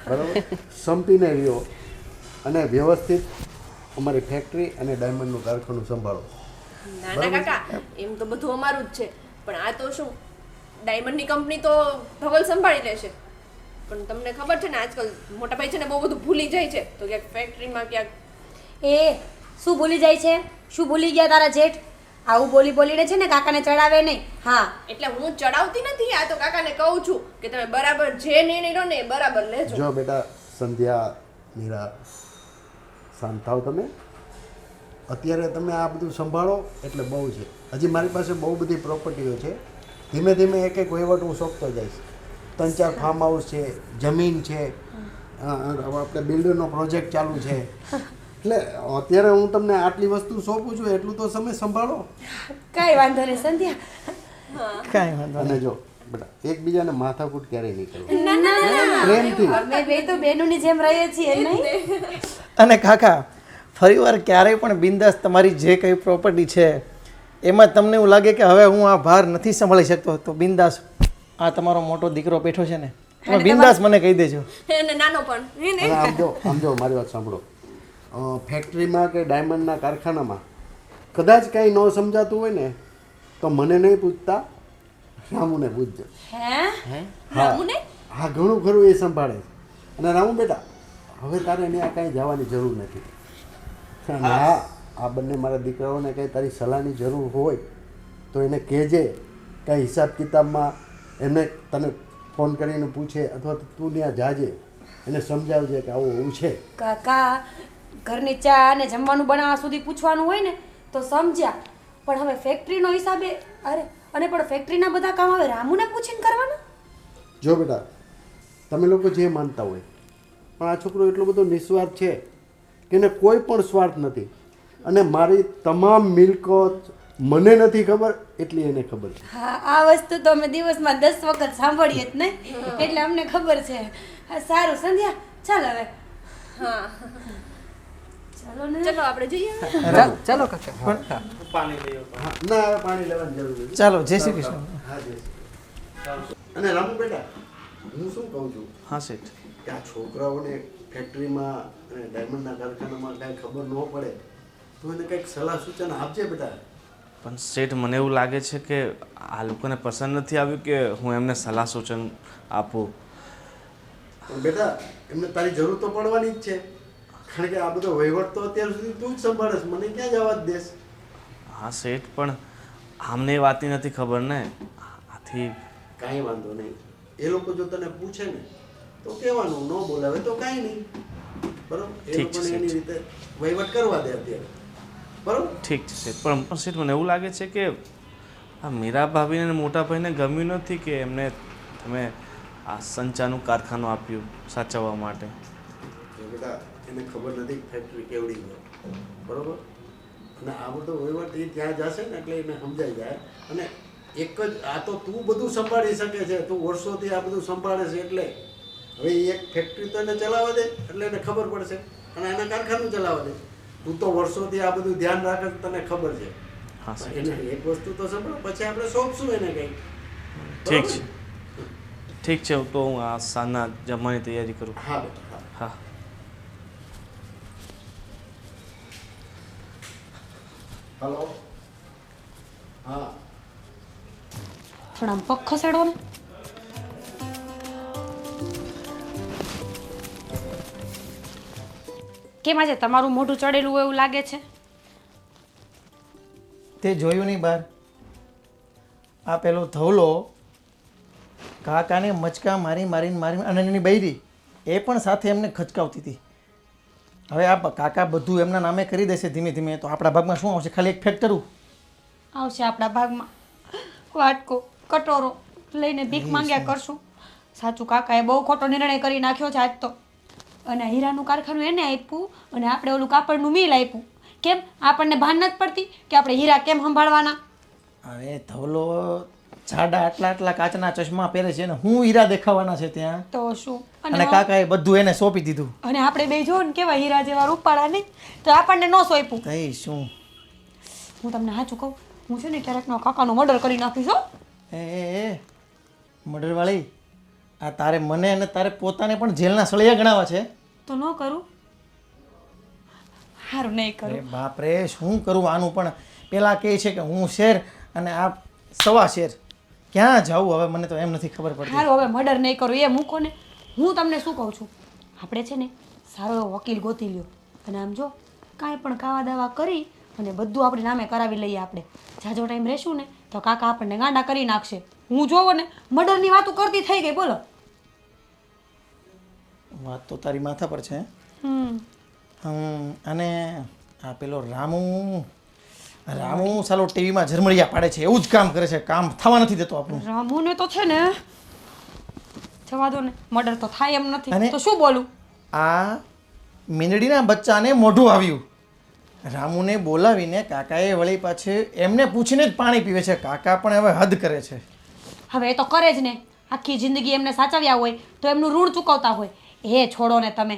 બરાબર. સંપીને રહ્યો અને વ્યવસ્થિત અમારી ફેક્ટરી અને ડાયમંડનું કારખાનું સંભાળો. ના ના કાકા, એમ તો બધું અમારું જ છે, પણ આ તો શું, ડાયમંડની કંપની તો ધવલ સંભાળી લેશે. પણ તમને ખબર છે ને, આજકાલ મોટા ભાઈ છે ને બહુ બધું ભૂલી જાય છે, તો ક્યાંક ફેક્ટરીમાં ક્યાંક. એ શું ભૂલી જાય છે? શું ભૂલી ગયા તારા જેઠ? આવું બોલી બોલીને છે ને કાકાને ચડાવે નહીં. હા, એટલે હું ચડાવતી નથી, આ તો કાકાને કહું છું કે તમે બરાબર જે નિર્ણય લો ને એ બરાબર લેજો. જો બેટા સંધ્યા, મીરા, શાંત થાવ તમે. અત્યારે તમે આ બધું સંભાળો એટલે બહુ છે. હજી મારી પાસે બહુ બધી પ્રોપર્ટીઓ છે. ધીમે ધીમે એક એક વહીવટ હું સોંપતો જઈશ. 3-4 ફાર્મ હાઉસ છે, જમીન છે, આપણે બિલ્ડરનો પ્રોજેક્ટ ચાલુ છે. એટલે અત્યારે હું તમને આટલી વસ્તુ સોંપું છું એટલું તો સમય સંભાળો. કાંઈ વાંધો નહીં સંધ્યા. કાંઈ વાંધો અને જો બેટા એકબીજાને માથાકૂટ ક્યારેય નહીં કરવું. ના ના ના, પ્રેમથી. અમે બે તો બહેનોની જેમ રહીએ છીએ નહીં. અને કાકા, ફરીવાર ક્યારેય પણ બિંદાસ તમારી જે કંઈ પ્રોપર્ટી છે એમાં તમને એવું લાગે કે હવે હું આ ભાર નથી સંભાળી શકતો, તો બિંદાસ આ તમારો મોટો દીકરો બેઠો છે ને, તમે બિંદાસ મને કહી દેજો. અને નાનો પણ હે ને. અને આમ જો મારી વાત સાંભળો. ફેક્ટરીમાં કે ડાયમંડના કારખાનામાં કદાચ કાંઈ ન સમજાતું હોય ને તો મને નહીં પૂછતા, રામુને પૂછજો. હે? રામુને? હા, ઘણું ખરું એ સંભાળે છે. અને રામુ બેટા, હવે તારે ત્યાં કાંઈ જવાની જરૂર નથી. અને હા, આ બંને મારા દીકરાઓને કંઈ તારી સલાહની જરૂર હોય તો એને કહેજે. કાંઈ હિસાબ કિતાબમાં એને તને ફોન કરીને પૂછે અથવા તો તું ત્યાં જાજે, એને સમજાવજે કે આવું એવું છે. કાકા, ઘરની ચા અને જમવાનું બનાવવા સુધી પૂછવાનું હોય ને તો સમજ્યા, પણ હવે ફેક્ટરીનો હિસાબે, અરે અને પણ ફેક્ટરીના બધા કામ હવે રામુને પૂછીને કરવાના? જો બેટા, તમે લોકો જે માનતા હોય, પણ આ છોકરો એટલો બધો નિસ્વાર્થ છે કે એને કોઈ પણ સ્વાર્થ નથી. અને મારી તમામ મિલકત મને નથી ખબર એટલી એને ખબર છે. હા, આ વસ્તુ તો અમે દિવસમાં 10 વખત સાંભળીએ જ નહીં, એટલે અમને ખબર છે. હા, સારું સંધ્યા, ચાલ હવે. હા, ચાલો ને. ચલો આપણે જઈએ. ચાલો કાકા. પાણી લઈ હા, ના હવે પાણી લેવાની જરૂર નથી. ચાલો, જય શ્રી કૃષ્ણ. હા, જય શ્રી કૃષ્ણ. અને રામુ બેટા, હું શું કહું છું હા શેઠ. કે આ છોકરાઓને ફેક્ટરીમાં અને ડાયમંડના કારખાનામાં કાંઈ ખબર ન પડે તો એને કંઈક સલાહ સૂચન આપજે બેટા. પણ શેઠ, મને એવું લાગે છે કે આ લોકોને પસંદ નથી આવ્યું કે હું એમને સલાહ સૂચન આપું. પણ બેટા એમને તારી જરૂર તો પડવાની જ છે, કારણ કે આ બધો વહીવટ તો અત્યાર સુધી તું જ સંભાળે, મને ક્યાં જવા જ દેશ. હા શેઠ, પણ આમને એ વાતની નથી ખબર ને. આથી કાંઈ વાંધો નહીં. એ લોકો જો તને પૂછે ને તો કહેવાનું, ન બોલાવે તો કાંઈ નહીં. બરોબર? એ ઠીક છે, લોકોને એની રીતે વહીવટ કરવા દે અત્યારે. બરોબર? ઠીક છે શેઠ, પણ શેઠ મને એવું લાગે છે કે આ મીરા ભાભીને અને મોટા ભાઈને ગમ્યું નથી કે એમને તમે આ સંચાનું કારખાનું આપ્યું સાચવવા માટે. જો બેટા એને ખબર નથી ફેક્ટરી કેવડી છે, બરોબર? અને આ બધો વહીવટ એ ત્યાં જશે ને એટલે એને સમજાઈ જાય. અને એક જ આ તો તું બધું સંભાળી શકે છે, તું વર્ષોથી આ બધું સંભાળે છે, એટલે હવે એ એક ફેક્ટરી તો એને ચલાવવા દે એટલે એને ખબર પડશે, અને એના કારખાનું ચલાવવા દે. તું તો વર્ષોથી આ બધું ધ્યાન રાખે તને ખબર છે. હા શેઠ. એને એક વસ્તુ તો સંભાળ, પછી આપણે સોંપશું એને કંઈક. ઠીક છે, ઠીક છે. તો હું આ સાંજના જમવાની તૈયારી કરું. હા બેટા, હા. હા. હલો. હા. પણ આમ પગ ખસેડો ને. કેમ આજે તમારું મોઢું ચડેલું હોય એવું લાગે છે? તે જોયું નહીં બહાર? આ પેલો ધવલો કાકાને મચકા મારીને અને એની બૈરી એ પણ સાથે એમને ખચકાવતી હતી. હવે આ કાકા બધું એમના નામે કરી દેશે ધીમે ધીમે, તો આપણા ભાગમાં શું આવશે? ખાલી એક ફેક્ટરું આવશે આપણા ભાગમાં. વાટકો કટોરો લઈને ભીખ માંગ્યા કરશું. સાચું, કાકાએ બહુ ખોટો નિર્ણય કરી નાખ્યો છે આજ તો. અને હીરાનું કારખાનું એને આપ્યું અને આપણે ઓલું કાપડનું મિલ આપ્યું. કેમ આપણને ભાન નથી પડતી કે આપણે હીરા કેમ સંભાળવાના? હવે ધવલો જાડા આટલા કાચના ચશ્મા પહેરે છે ને હું હીરા દેખાવાના છે ત્યાં. તો શું અને કાકાએ બધું એને સોંપી દીધું. અને આપણે બે જો ને કેવા હીરા જેવા રૂપાળા નહીં તો આપણને ન સોંપ્યું. કઈ શું હું તમને સાચું કહું, હું છે ને ક્યારેકનો કાકાનો મર્ડર કરી નાખીશ હો. એ મર્ડરવાળી, આ તારે મને અને તારે પોતાને પણ જેલના સળિયા ગણાવા છે. તો ન કરું. સારું નહીં કરું. અરે બાપ રે, શું કરું આનું પણ. પેલા કહે છે કે હું શેર અને આ સવા શેર. ક્યાં જાઉં હવે મને તો એમ નથી ખબર પડતી. સારું હવે મર્ડર નહીં કરું એ મૂકો ને. હું તમને શું કહું છું, આપણે છે ને સારો એવો વકીલ ગોતી લ્યો અને આમ જો કાંઈ પણ કાવા દાવા કરી અને બધું આપણે નામે કરાવી લઈએ. આપણે જાજો ટાઈમ રહેશું ને તો કાકા આપણને ગાંડા કરી નાખશે. હું જોવો ને મર્ડરની વાતો કરતી થઈ ગઈ. બોલો. વાત તો તારી માથા પર છે. અને આ પેલો રામુ સાલો ટીવીમાં ઝરમડિયા પાડે છે, એવું જ કામ કરે છે. કામ થવા નથી દેતો આપણું. રામુને તો છે ને જવા દો ને, મર્ડર તો થાય એમ નથી અને- તો શું બોલું. આ મીંદડીના બચ્ચાને મોઢું આવ્યું. રામુને બોલાવીને કાકાએ વળી પાછે એમને પૂછીને જ પાણી પીવે છે. કાકા પણ હવે હદ કરે છે. હવે એ તો કરે જ ને. આખી જિંદગી એમને સાચવ્યા હોય તો એમનું ઋણ ચૂકવતા હોય. એ છોડો ને તમે.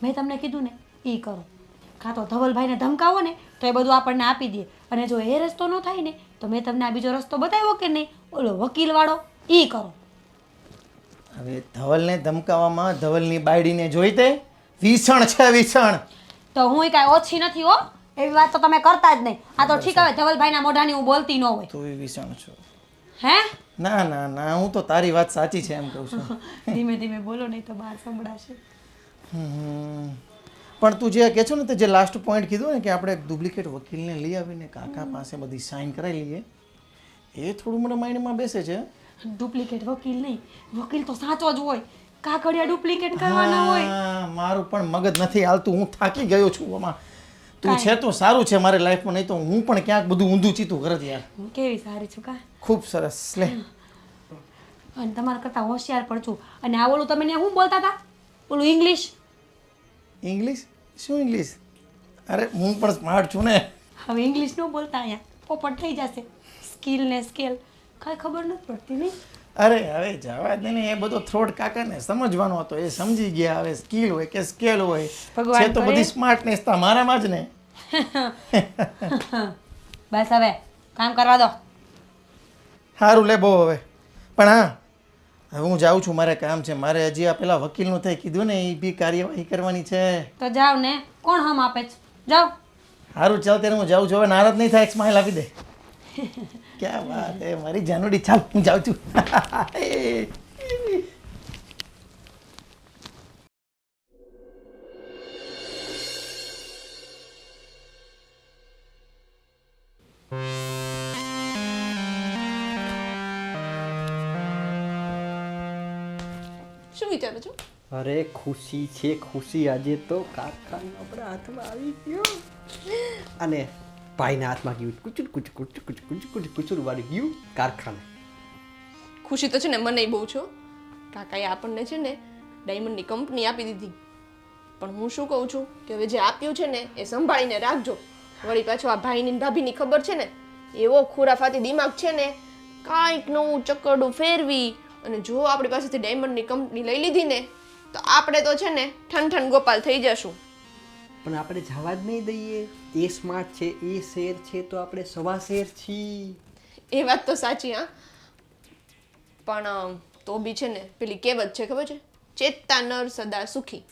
મેં તમને કીધું ને એ કરો. કાં તો ધવલભાઈને ધમકાવો ને તો એ બધું આપણને આપી દે. અને જો એ રસ્તો ન થાય ને તો મેં તમને આ બીજો રસ્તો બતાવ્યો કે નહીં, ઓલો વકીલવાળો, એ કરો. હવે ધવલને ધમકાવવામાં ધવલની બાયડીને જોઈ તે વિસણ છે, વિસણ. તો હું કાંઈ ઓછી નથી હો. એવી વાત તો તમે કરતા જ નહીં. આ તો ઠીક હવે ધવલભાઈના મોઢાની હું બોલતી ન હોય. તું વિસણ છો. હે ના ના ના, હું તો તારી વાત સાચી છે એમ કહું છું. ધીમે ધીમે બોલો નહીં તો બહાર સંભળાશે. પણ તું જે કહે છો ને, તે જે લાસ્ટ પોઈન્ટ કીધું ને કે આપણે ડુપ્લિકેટ વકીલને લઈ આવીને કાકા પાસે બધી સાઇન કરાવી લઈએ, એ થોડું મને માઇન્ડમાં બેસે છે. ડુપ્લિકેટ વકીલ નહીં, વકીલ તો સાચો જ હોય. કાગળિયા ડુપ્લિકેટ કરવાના હોય. હા, મારું પણ મગજ નથી હાલતું. હું થાકી ગયો છું આમાં. તું છે તો સારું છે મારી લાઈફમાં, નહીં તો હું પણ ક્યાંક બધું ઊંધું ચીતું કરત યાર. હું કેવી સારી છું કા. ખૂબ સરસ. લે અને તમારા કરતાં હોશિયાર પણ છું. અને આ ઓલું તમે શું બોલતા હતા, ઓલું ઇંગ્લિશ. ઇંગ્લિશ? શું ઇંગ્લિશ? અરે હું પણ સ્માર્ટ છું ને. હવે ઇંગ્લિશ ન બોલતા, અહીંયા પોપટ થઈ જશે. સ્કિલ ને સ્કેલ કાંઈ ખબર નથી પડતી નહીં. અરે હવે જવા દે ને, એ બધો થ્રોટ કાકાને સમજવાનો હતો, એ સમજી ગયા. હવે સ્કિલ હોય કે સ્કેલ હોય ભગવાન છે તો કરે. બધી સ્માર્ટનેસ તમારામાં જ ને. બસ હવે કામ કરવા દો. સારું લે બહુ હવે. પણ હા, હવે હું જાઉં છું, મારે કામ છે. મારે હજી આ પેલા વકીલનું થઈ કીધું ને, એ બી કાર્યવાહી કરવાની છે. તો જાઓ ને, કોણ હમ આપે છે, જાઓ. સારું ચાલ, ત્યારે હું જાઉં છું. હવે નારાજ નહીં થાય, એક સ્માઇલ આપી દે. ક્યાં વાત હે મારી જાનુડી. ચાલ હું જાઉં છું. શું વિચારો છો? અરે ખુશી છે, ખુશી. આજે તો કાકાનો આપણા હાથમાં આવી ગયો અને ભાઈના હાથમાં ગયું કુચુર કુચુર કુચુર કુચુર કુચુર કુચુર કુચુર વાળી ગયું કારખાને. ખુશી તો છે ને મને બહુ છો. કાકાએ આપણને છે ને ડાયમંડની કંપની આપી દીધી. પણ હું શું કહું છું કે હવે જે આપ્યું છે ને એ સંભાળીને રાખજો. વળી પાછો આ ભાઈની ને ભાભીની ખબર છે ને, એવો ખુરાફાતી દિમાગ છે ને, કાંઈક નવું ચકરડું ફેરવી અને જો આપણી પાસેથી ડાયમંડની કંપની લઈ લીધી ને તો આપણે તો છે ને ઠન ગોપાલ થઈ જશું. પણ આપણે જવા જ નહીં દઈએ. એ સ્માર્ટ છે, એ શેર છે તો આપણે સવા શેર છીએ. એ વાત તો સાચી. હા, પણ તો બી છે ને પેલી કહેવત છે ખબર છે, ચેતતા નર સદા સુખી.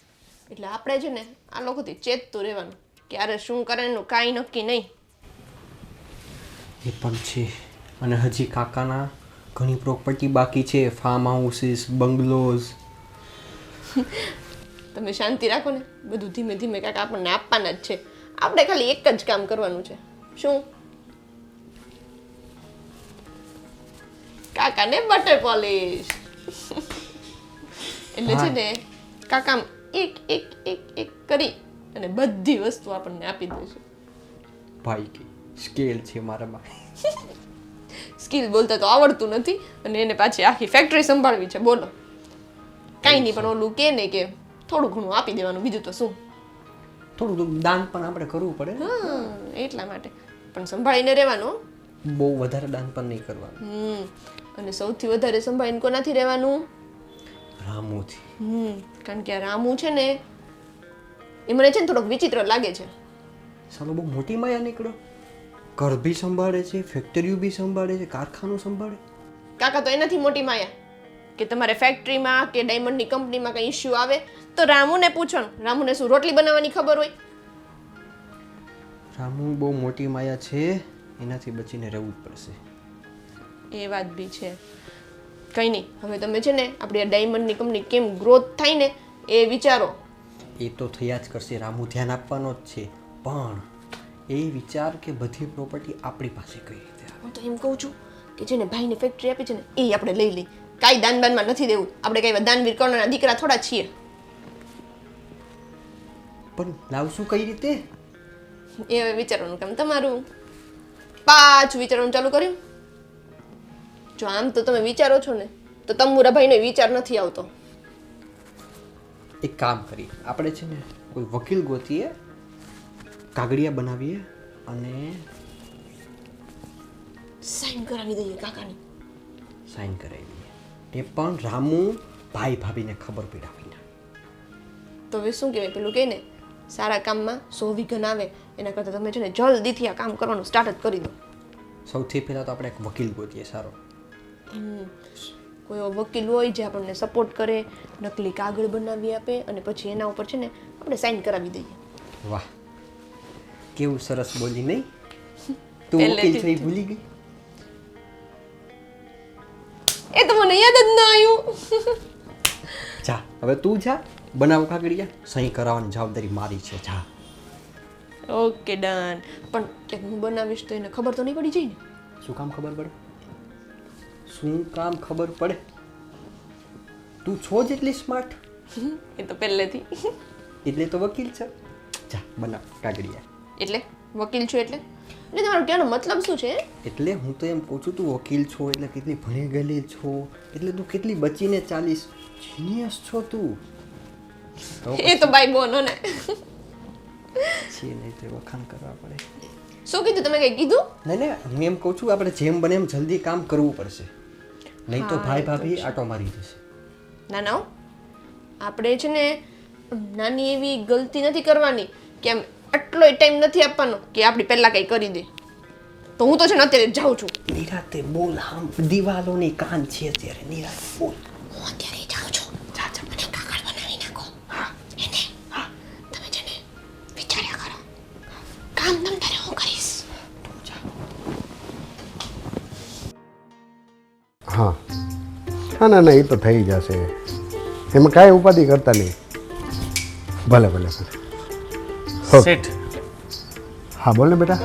એટલે આપણે છે ને આ લોકોથી ચેતતું રહેવાનું. ક્યારે શું કરે એનું કાંઈ નક્કી નહીં. એ પણ છે. અને હજી કાકાના ઘણી પ્રોપર્ટી બાકી છે, ફાર્મ હાઉસીસ, બંગલોઝ. તમે શાંતિ રાખો ને, બધું ધીમે ધીમે કાકા આપણને આપવાના જ છે. આપણે ખાલી એક જ કામ કરવાનું છે. શું? કાકાને બટર પોલિશ. એટલે છે ને કાકા એક એક એક એક કરી અને બધી વસ્તુ આપણને આપી દેશે. ભાઈ કે સ્કેલ છે મારામાં. સ્કિલ બોલતા તો આવડતું નથી અને એને પાછી આખી ફેક્ટરી સંભાળવી છે. બોલો, કાંઈ નહીં, પણ ઓલું કે ને કે થોડું ઘણું આપી દેવાનું, બીજું તો શું. થોડું દાન પણ આપણે કરવું પડે. હા, એટલા માટે પણ સંભાળીને રહેવાનું. બહુ વધારે દાન પણ નહીં કરવાનું. અને સૌથી વધારે સંભાળીને કોનાથી રહેવાનું? રામુથી. કારણ કે આ રામુ છે ને એ મને છે ને થોડોક વિચિત્ર લાગે છે. સાલો બહુ મોટી માયા નીકળો. ઘર બી સંભાળે છે, ફેક્ટરીઓ બી સંભાળે છે, કારખાનું સંભાળે. કાકા તો એનાથી મોટી માયા કે તમારે ફેક્ટરીમાં કે ડાયમંડની કંપનીમાં કંઈ ઇશ્યુ આવે તો રામુને પૂછવાનું. રામુને શું રોટલી બનાવવાની ખબર હોય? રામુ બહુ મોટી માયા છે, એનાથી બચીને રહેવું જ પડશે. એ વાત બી છે. કંઈ નહીં, હવે તમે છે ને આપણી આ ડાયમંડની કંપની કેમ ગ્રોથ થાય ને એ વિચારો. એ તો થયા જ કરશે, રામુ ધ્યાન આપવાનો જ છે, પણ એ વિચાર કે બધી પ્રોપર્ટી આપણી પાસે કઈ રીતે આવે. હું તો એમ કહું છું કે જેને ભાઈને ફેક્ટરી આપી છે ને એ આપણે લઈ લઈ. કાંઈ દાનબાનમાં નથી દેવું. આપણે કઈ દાનવીર કર્ણના દીકરા થોડા છીએ. પણ લાવશું કઈ રીતે? એ હવે વિચારવાનું કામ તમારું. પાછું વિચારવાનું ચાલુ કર્યું. જો આમ તો તમે વિચારો છો ને તો તંબુરા ભાઈને વિચાર નથી આવતો. એક કામ કરીએ, આપણે છે ને કોઈ વકીલ ગોતીએ, કાગળિયા બનાવીએ અને સાઈન કરાવી દઈએ કાકાની. સાઈન કરાવી દઈએ. એ પણ રામુ ભાઈ ભાભીને ખબર પડાવીને. તો હવે શું કહેવાય પેલું કહે ને સારા કામમાં 100 વિઘન આવે એના કરતાં તમે છે ને જલ્દીથી આ કામ કરવાનું સ્ટાર્ટ જ કરી દો. સૌથી પહેલાં તો આપણે એક વકીલ ગોતીએ સારો. કોઈ એવો વકીલ હોય જે આપણને સપોર્ટ કરે, નકલી કાગળ બનાવી આપે અને પછી એના ઉપર છે ને આપણે સાઈન કરાવી દઈએ. વાહ, કેવું સરસ બોલી નહીં? તું વકીલ થઈ ભૂલી ગઈ? એ તો મને યાદ જ ન આવ્યું. જા હવે તું જા, બનાવ કાગળિયા, સહી કરાવવાની જવાબદારી મારી છે. જા. Okay done. પણ કે હું બનાવીશ તો એને ખબર તો નહીં પડી જાય ને? શું કામ ખબર પડે? શું કામ ખબર પડે? તું છો જેટલી સ્માર્ટ એ તો પહેલેથી. એટલે તો વકીલ છે. જા બનાવ કાગળિયા. એટલે વકીલ છું એટલે તમારો કહેવાનો મતલબ શું છે? એટલે હું તો એમ કહું છું, તું વકીલ છો એટલે કેટલી ભણી ગયેલી છો, એટલે તું કેટલી બચીને ચાલીશ. જીનિયસ છો તું. એ તો બાઈ બોનો ને. છે નહીં તો વખાણ કરવા પડે. શું કીધું તમે? કઈ કીધું? નહીં હું એમ કહું છું, આપણે જેમ બને એમ જલ્દી કામ કરવું પડશે, નહીં તો ભાઈ ભાભી આટો મારી જશે. ના ના, આપણે છે ને નાની એવી ગલતી નથી કરવાની કે આમ આટલો ટાઈમ નથી આપવાનો કે આપણી પહેલા કઈ કરી દે. તો હું તો છે ને અત્યારે જાઉં છું. નિરાતે બોલ, આમ દિવાલોની કાન છે અત્યારે. નિરાતે બોલ. હું અત્યારે જાઉં છું. મને કાગળ બનાવી નાખો. એને તમે છે ને વિચાર્યા કરો. કામ તમ તારે હું કરીશ. હા હા ના એ તો થઈ જશે, એમાં કાંઈ ઉપાધિ કરતા નહીં. ભલે ભલે ભલે. ઓકે. શેઠ, હા બોલ ને બેટા.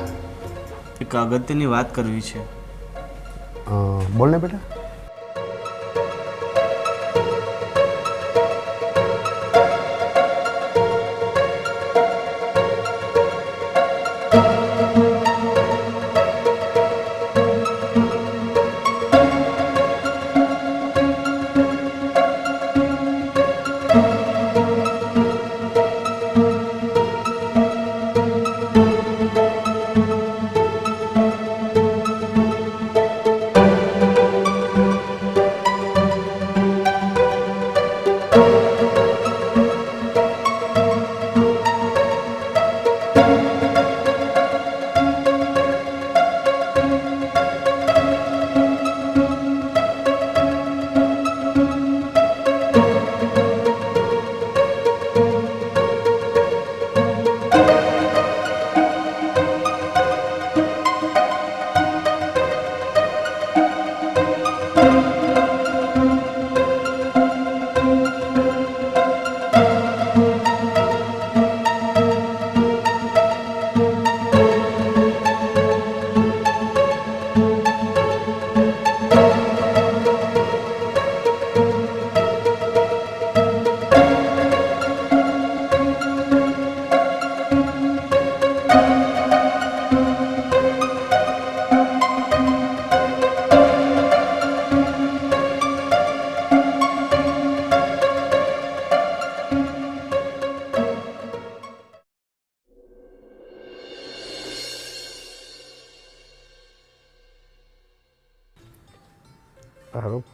એક અગત્યની વાત કરવી છે. બોલ ને બેટા.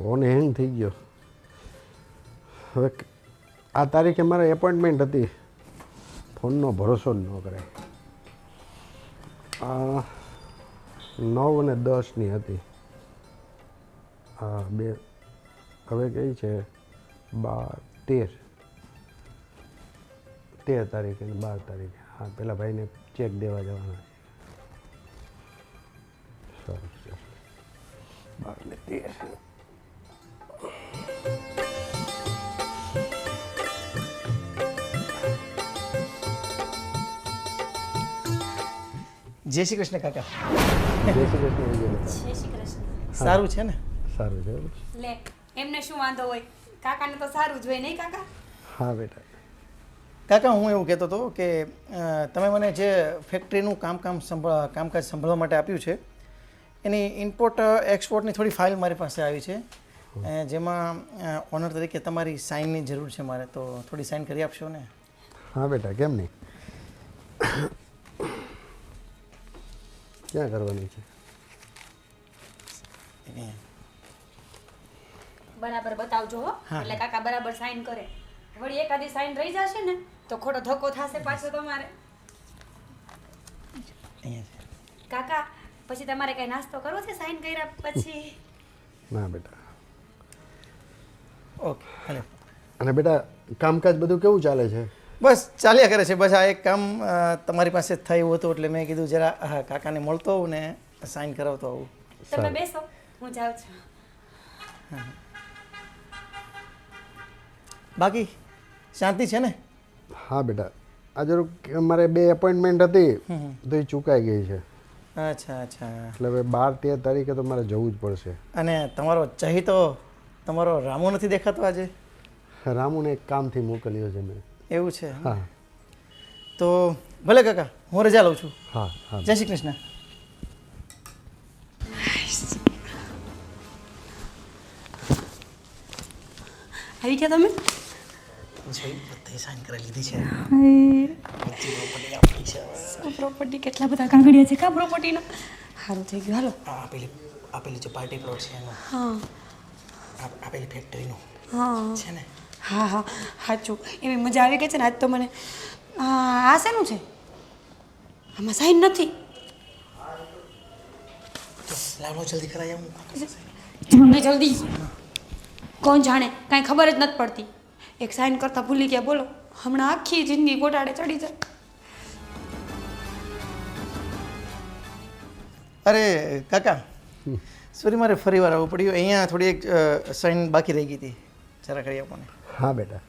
ફોન હેંગ થઈ ગયો. હવે આ તારીખે મારે એપોઇન્ટમેન્ટ હતી. ફોનનો ભરોસો જ ન કરાય. 9 અને 10ની હતી. હા 2 હવે કઈ છે 12 13 તારીખે અને 12 તારીખે. હા પેલા ભાઈને ચેક દેવા જવાના છે. સરસ છે. 12 ને 13. જય શ્રી કૃષ્ણ કાકા. જય શ્રી કૃષ્ણ વિજય. જય શ્રી કૃષ્ણ. સારું છે ને? સારું છે. લે એમને શું વાંધો હોય, કાકાને તો સારું જ હોય નહીં કાકા? હા બેટા. કાકા હું એવું કહેતો હતો કે તમે મને જે ફેક્ટરીનું કામકાજ સંભાળવા માટે આપ્યું છે એની ઇમ્પોર્ટ એક્સપોર્ટની થોડી ફાઇલ મારી પાસે આવી છે, જેમાં ઓનર તરીકે તમારી સાઇનની જરૂર છે મારે, તો થોડી સાઇન કરી આપશો ને? હા બેટા કેમ નહીં. ક્યાં કરવાની છે? બરાબર બતાવજો હો, એટલે કાકા બરાબર સાઈન કરે. વળી એકાદી સાઈન રહી જશે ને તો ખોટો ધક્કો થશે પાછો તમારે. કાકા પછી તમારે કઈ નાસ્તો કરવો છે સાઈન કર્યા પછી? ના બેટા. ઓકે ભલે. અને બેટા કામકાજ બધું કેવું ચાલે છે? બસ ચાલ્યા કરે છે. બસ આ એક કામ તમારી પાસે થયું હતું એટલે મેં કીધું જરા કાકાને મળતો આવું ને સાઈન કરાવતો આવું. તમે બેસો, હું જાઉં છું. બાકી શાંતિ છે ને? હા બેટા આ જરૂર મારે 2 એપોઇન્ટમેન્ટ હતી તો એ ચૂકાઈ ગઈ છે. અચ્છા અચ્છા. એટલે હવે 12-13 તારીખે તો મારે જવું જ પડશે. અને તમારો ચહીતો તમારો રામો નથી દેખાતો આજે? રામુને એક કામથી મોકલ્યો છે મેં. એવું છે? હા. તો ભલે કાકા હું રજા લઉં છું. હા હા. જય શ્રી કૃષ્ણ. આવી ગયા તમે? બધી સાઈન કરી લીધી છે. પ્રોપર્ટી કેટલા બધા કાગળિયા છે કા પ્રોપર્ટીના. સારું થઈ ગયું હાલો. આપેલી જે પાર્ટી પ્લોટ છે એનો, હા આપેલી ફેક્ટરીનું હા છે ને? હા હા સાચું. એવી મજા આવી ગઈ છે ને આજ તો મને. આ શેનું છે? આમાં સાઈન નથી. લાવો જલ્દી કરાવી આવું. જલ્દી જલ્દી. કોણ જાણે કાંઈ ખબર જ નથી પડતી. એક સાઈન કરતા ભૂલી ગયા બોલો, હમણાં આખી જિંદગી ગોટાળે ચડી જાય. અરે કાકા સોરી, મારે ફરી વાર આવવું પડ્યું. અહીંયા થોડી એક સાઈન બાકી રહી ગઈ હતી, જરા કરી આપો ને. હા બેટા.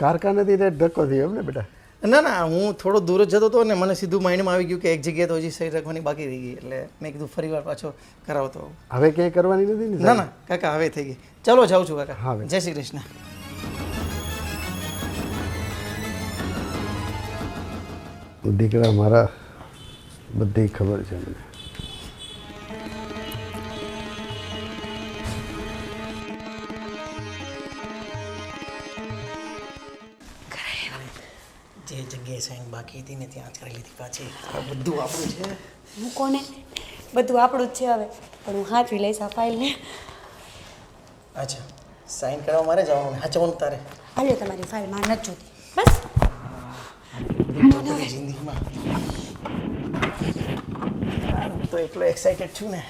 કારખાનેથી તે ધક્કો થયો એમ ને બેટા? ના ના, હું થોડો દૂર જ જતો હતો ને મને સીધું માઇન્ડમાં આવી ગયું કે એક જગ્યાએ તો હજી સહી રાખવાની બાકી રહી ગઈ, એટલે મેં કીધું ફરી વાર પાછો કરાવતો આવું. હવે ક્યાંય કરવાની નથી ને? ના ના કાકા હવે થઈ ગઈ. ચાલો જાઉં છું કાકા. હા, જય શ્રી કૃષ્ણ. દીકરા મારા બધી ખબર છે મને. જે જગ્યાએ સાઈન બાકી હતી ને ત્યાં જ કરી લીધી પાછી. બધું આપણું છે. મૂકો ને, બધું આપણું જ છે હવે. પણ હું હાચવી લઈશ આ ફાઇલને. અચ્છા, સાઈન કરવા મારે જવાનું ને હાચવાનું તારે? હાલ્યો તમારી ફાઇલ મારે નથી જોતી. બસ જિંદગીમાં હું તો એટલો એક્સાઇટેડ છું ને.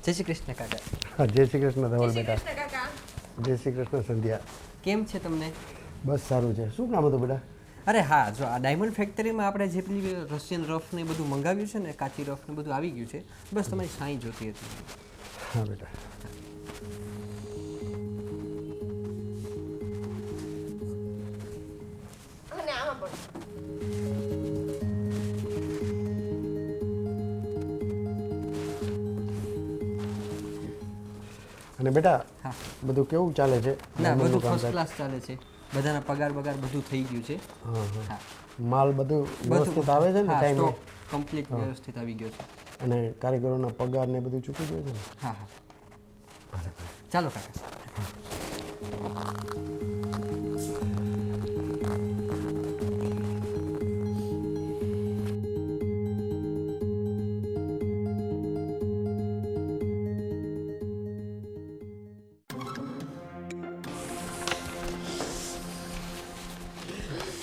જય શ્રી કૃષ્ણ કાકા. હા જય શ્રી કૃષ્ણ ધવલ બેટા. જય શ્રી કૃષ્ણ સંધ્યા. કેમ છે તમને? બસ સારું છે. શું કામ હતું બેટા? અરે હા, જો આ ડાયમંડ ફેક્ટરીમાં આપણે જે પેલી રશિયન રફ ને બધું મંગાવ્યું છે ને, કાચી રફ ને બધું આવી ગયું છે. બસ તમારી સાઈન જોતી હતી. હા બેટા. અને આમાં પણ અને બેટા હા. બધું કેવું ચાલે છે? ના, બધું કામકાજ? ફર્સ્ટ ક્લાસ ચાલે છે. બધાના પગાર બધું થઈ ગયું છે. હા હા. હા, માલ બધું વ્યવસ્થિત આવે છે ને હા, ટાઈમે? સ્ટોક કમ્પ્લીટ વ્યવસ્થિત આવી ગયો છે. અને કારીગરોના પગાર ને બધું ચૂકી ગયું છે ને? હા હા, ચાલો કાકા.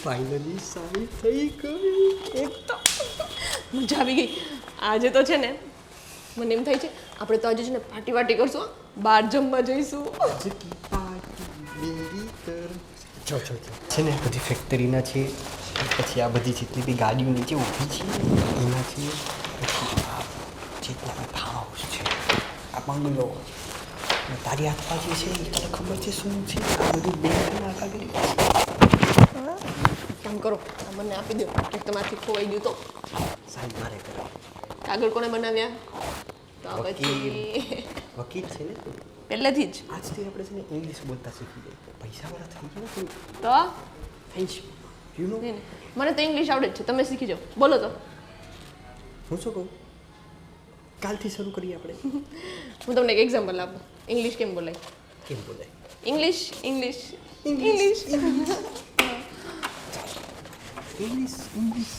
ફાઇનલી સારી થઈ ગઈ એકદમ મજા આવી ગઈ. આજે તો છે ને મને એમ થાય છે આપણે તો આજે છે ને પાર્ટી વાર્ટી કરશું હો. બહાર જમવા જઈશું. જો છે ને બધી ફેક્ટરીના છે, પછી આ બધી જેટલી બી ગાડીઓ નીચે ઊભી છે એના છે, પછી આ જેટલા બી ફાર્મ હાઉસ છે, આ બંગલો, અને તારી આસપાસ જે છે એ તને ખબર છે શું છે? આ બધું બેંકના કાગળ. કામ કરો આ મને આપી દો કે તમારથી ખોવાઈ ગયું તો. સાહેબ મારે કરો. કાગળ કોણે બનાવ્યા? તો પછી વકીલ છે ને તું. પહેલેથી જ આજથી આપણે છે ને ઇંગ્લિશ બોલતા શીખી જાય. પૈસાવાળા થઈ ગયા તું. તો થેન્ક યુ નો. મને તો ઇંગ્લિશ આવડે જ છે, તમે શીખી જાઓ. બોલો તો. હું શું કહું, કાલથી શરૂ કરીએ આપણે. હું તમને એક એક્ઝામ્પલ આપું. ઇંગ્લિશ કેમ બોલાય? કેમ બોલાય? English English English. English English.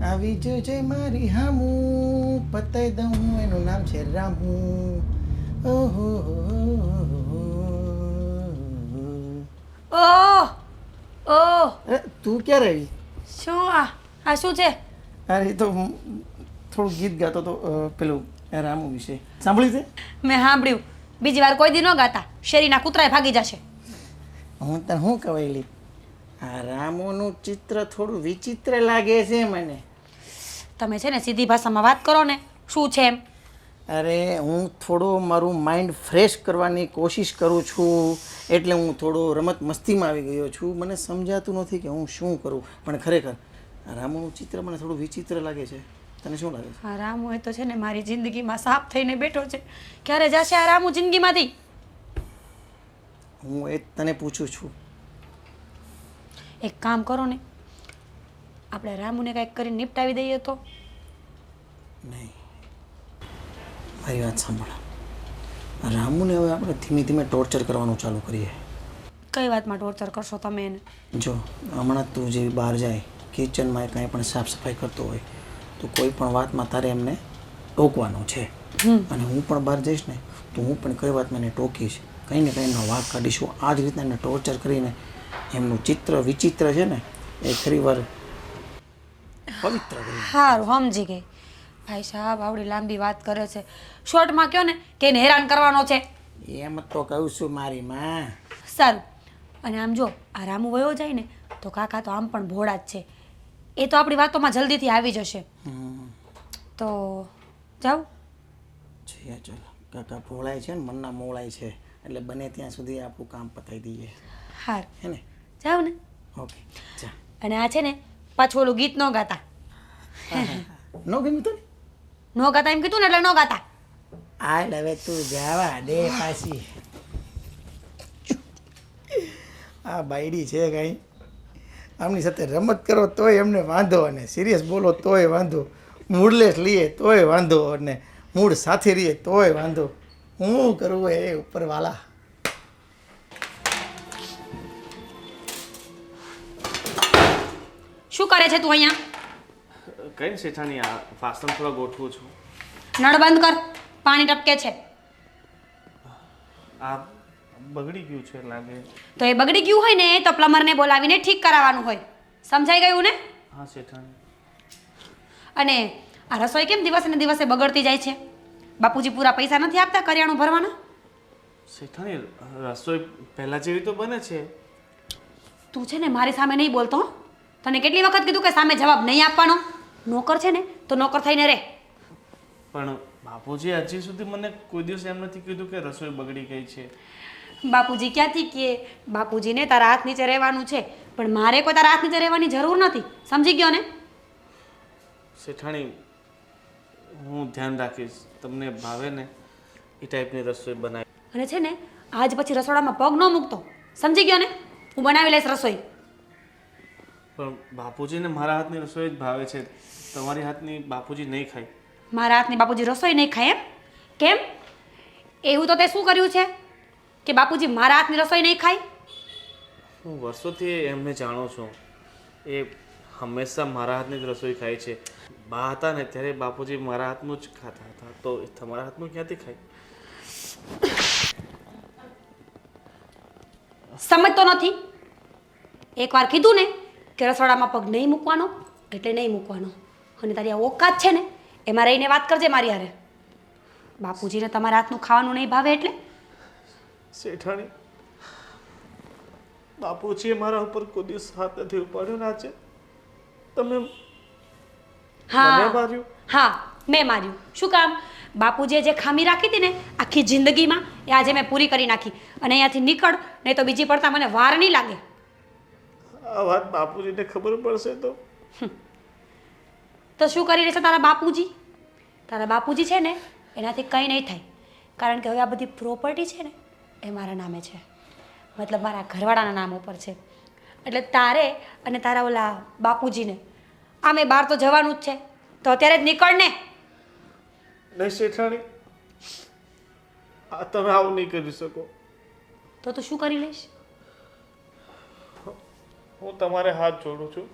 આવી જજે મારી હામું પતાઈ દઉં એનું નામ છે રામુ. ઓહો ઓહ ઓહ તું ક્યારે આવી? શું આ શું છે? અરે એ તો થોડું ગીત ગાતો તો પેલું રામુ વિશે સાંભળ્યું છે? મેં સાંભળ્યું. બીજી વાર કોઈ દી ન ગાતા, શેરીના કૂતરાય ભાગી જશે. હું તને શું કહેવાયેલી, આ રામુનું ચિત્ર થોડું વિચિત્ર લાગે છે મને. તમે છે ને સીધી ભાષામાં વાત કરો ને, શું છે એમ? અરે હું થોડો મારું માઇન્ડ ફ્રેશ કરવાની કોશિશ કરું છું, એટલે હું થોડો રમત મસ્તીમાં આવી ગયો છું. મને સમજાતું નથી કે હું શું કરું, પણ ખરેખર આ રામુનું ચિત્ર મને થોડું વિચિત્ર લાગે છે. તને શું લાગે છે? આ રામુ એ તો છે ને મારી જિંદગીમાં સાપ થઈને બેઠો છે. ક્યારે જશે આ રામુ જિંદગીમાંથી? હું એ તને પૂછું છું. એક કામ કરો ને, આપણે રામુને કંઈક કરીને નિપટાવી દઈએ તો. નહીં, મારી વાત સાંભળ. રામુને હવે આપણે ધીમે ધીમે ટોર્ચર કરવાનું ચાલુ કરીએ. કઈ વાતમાં ટોર્ચર કરશો તમે એને? જો હમણાં તું જે બહાર જાય કિચનમાં કાંઈ પણ સાફ સફાઈ કરતો હોય તો કોઈ પણ વાતમાં તારે એમને ટોકવાનું છે. અને હું પણ બહાર જઈશ ને તો હું પણ કઈ વાતમાં એને ટોકીશ, કંઈ ને કંઈ એનો વાંક કાઢીશું. આ જ રીતના એને ટોર્ચર કરીને એમનું ચિત્ર વિચિત્ર છે ને એ ફરી વાર પવિત્ર કરી. સારું, સમજી ગઈ. ભાઈ સાહેબ આવડી લાંબી વાત કરે છે, શોર્ટમાં કહો ને કે એને હેરાન કરવાનો છે. એમ તો કહું છું મારી માં. સારું. અને આમ જો આ રામુ વયો જાય ને તો કાકા તો આમ પણ ભોળા જ છે, એ તો આપણી વાતોમાં જલ્દીથી આવી જશે. તો જાઓ. છે ચાલ, કાકા ભોળાય છે ને મનના મોળાય છે, એટલે બને ત્યાં સુધી આપણું કામ પતાવી દઈએ. હાર હે ને? જાઓ ને. ઓકે ચા. અને આ છે ને પાછું ઓલું ગીત ન ગાતા. નો ગમ્યું તને? ન ગાતા એમ કીધું ને એટલે ન ગાતા. હાલ હવે તું જવા દે પાછી. આ બાયડી છે કાંઈ, આમની સાથે રમત કરો તોય એમને વાંધો, અને સિરિયસ બોલો તોય વાંધો, મૂડલેસ લઈએ તોય વાંધો, અને મૂડ સાથે રહીએ તોય વાંધો. હું કરવું એ ઉપરવાલા. શું કરે છે તું અહીંયા? કઈ ને શેઠાણી, આ વાસણ થોડા ગોઠવું છું. નળ બંધ કર, પાણી ટપકે છે. આ બગડી ગયું છે લાગે. તો એ બગડી ગયું હોય ને તો પ્લમ્બરને બોલાવીને ઠીક કરાવવાનું હોય. સમજાઈ ગયું ને? હા શેઠાણી. અને આ રસોઈ કેમ દિવસે ને દિવસે બગડતી જાય છે? બાપુજી પૂરા પૈસા નથી આપતા કરિયાણું ભરવાના? શેઠાણી રસોઈ પહેલાં જેવી તો બને છે, તું છે ને મારી સામે નહીં બોલતો હો. તને કેટલી વખત કીધું કે સામે જવાબ નહીં આપવાનો. નોકર છે ને તો નોકર થઈને રહે. પણ બાપુજી હજી સુધી મને કોઈ દિવસ એમ નથી કીધું કે રસોઈ બગડી ગઈ છે. બાપુજી ક્યાંથી કહે? બાપુજીને તારા હાથ નીચે રહેવાનું છે, પણ મારે કોઈ તારા હાથ નીચે રહેવાની જરૂર નથી. સમજી ગયો ને? શેઠાણી, હું ધ્યાન રાખીશ. તમને ભાવે ને એ ટાઈપની રસોઈ બનાવી. અને છે ને આજ પછી રસોડામાં પગ ન મૂકતો. સમજી ગયો ને? હું બનાવી લઈશ રસોઈ. પણ બાપુજીને મારા હાથની રસોઈ જ ભાવે છે. તમારી હાથની બાપુજી નહીં ખાય. મારા હાથની બાપુજી રસોઈ નહીં ખાય એમ? કેમ? એવું તો તે શું કર્યું છે કે બાપુજી મારા હાથની રસોઈ નહીં ખાય? હું વર્ષોથી એમને જાણું છું. એ હંમેશા મારા હાથની જ રસોઈ ખાય છે. બા હતા ને ત્યારે બાપુજી મારા હાથનું જ ખાતા હતા, તો એ તમારા હાથનું ક્યાંથી ખાય? સમજતો નથી? એકવાર કીધું ને કે રસોડામાં પગ નહીં મૂકવાનો એટલે નહીં મૂકવાનો. અને તારી આ ઓકાત છે ને એમાં રહીને વાત કરજે મારી હારે. બાપુજીને તમારા હાથનું ખાવાનું નહીં ભાવે એટલે? શેઠાણી, બાપુજીએ મારા ઉપર કોઈ દિવસ હાથ નથી ઉપાડ્યો ને આજે તમે મને હા માર્યું. હા, મેં માર્યું. શું કામ? બાપુજીએ જે ખામી રાખી હતી ને આખી જિંદગીમાં એ આજે મેં પૂરી કરી નાખી. અને અહીંયાથી નીકળ, નહીં તો બીજી પડતા મને વાર નહીં લાગે. આ વાત બાપુજીને ખબર પડશે તો શું કરી રહેશે તારા બાપુજી? તારા બાપુજી છે ને એનાથી કંઈ નહીં થાય. કારણ કે હવે આ બધી પ્રોપર્ટી છે ને એ મારા નામે છે, મતલબ મારા ઘરવાળાના નામ ઉપર છે. એટલે તારે અને તારા ઓલા બાપુજીને આમે બહાર તો જવાનું જ છે, તો અત્યારે જ નીકળ ને. નહીં શેઠાણી, આ તમે આવું નહીં કરી શકો. તો તું શું કરી લઈશ? હું તમારે હાથ જોડું છું.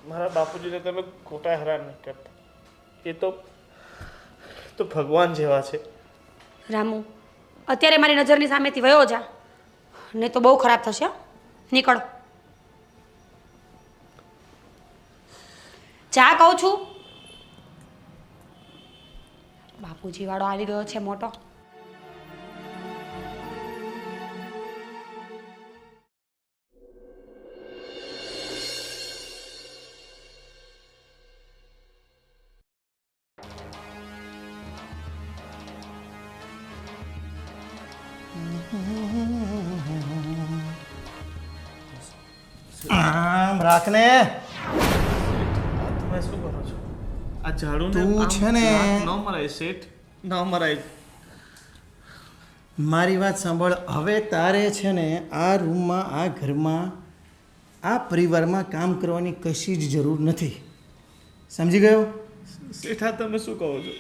મારા બાપુજીને તમે ખોટા હેરાન નહીં કરતા. એ તો ભગવાન જેવા છે. રામુ, અત્યારે મારી નજરની સામેથી વયો જા, નહીં તો બહુ ખરાબ થશે. નીકળ. ચા કહું છું. બાપુજી વાળો આવી ગયો છે મોટો. આમ રાખને. તમે શું કરો છો? આ ઝાડુ તું છે ને ન મરાય શેઠ, ન મરાય. મારી વાત સાંભળ. હવે તારે છે ને આ રૂમમાં, આ ઘરમાં, આ પરિવારમાં કામ કરવાની કશી જ જરૂર નથી. સમજી ગયો? શેઠા, તમે શું કહો છો?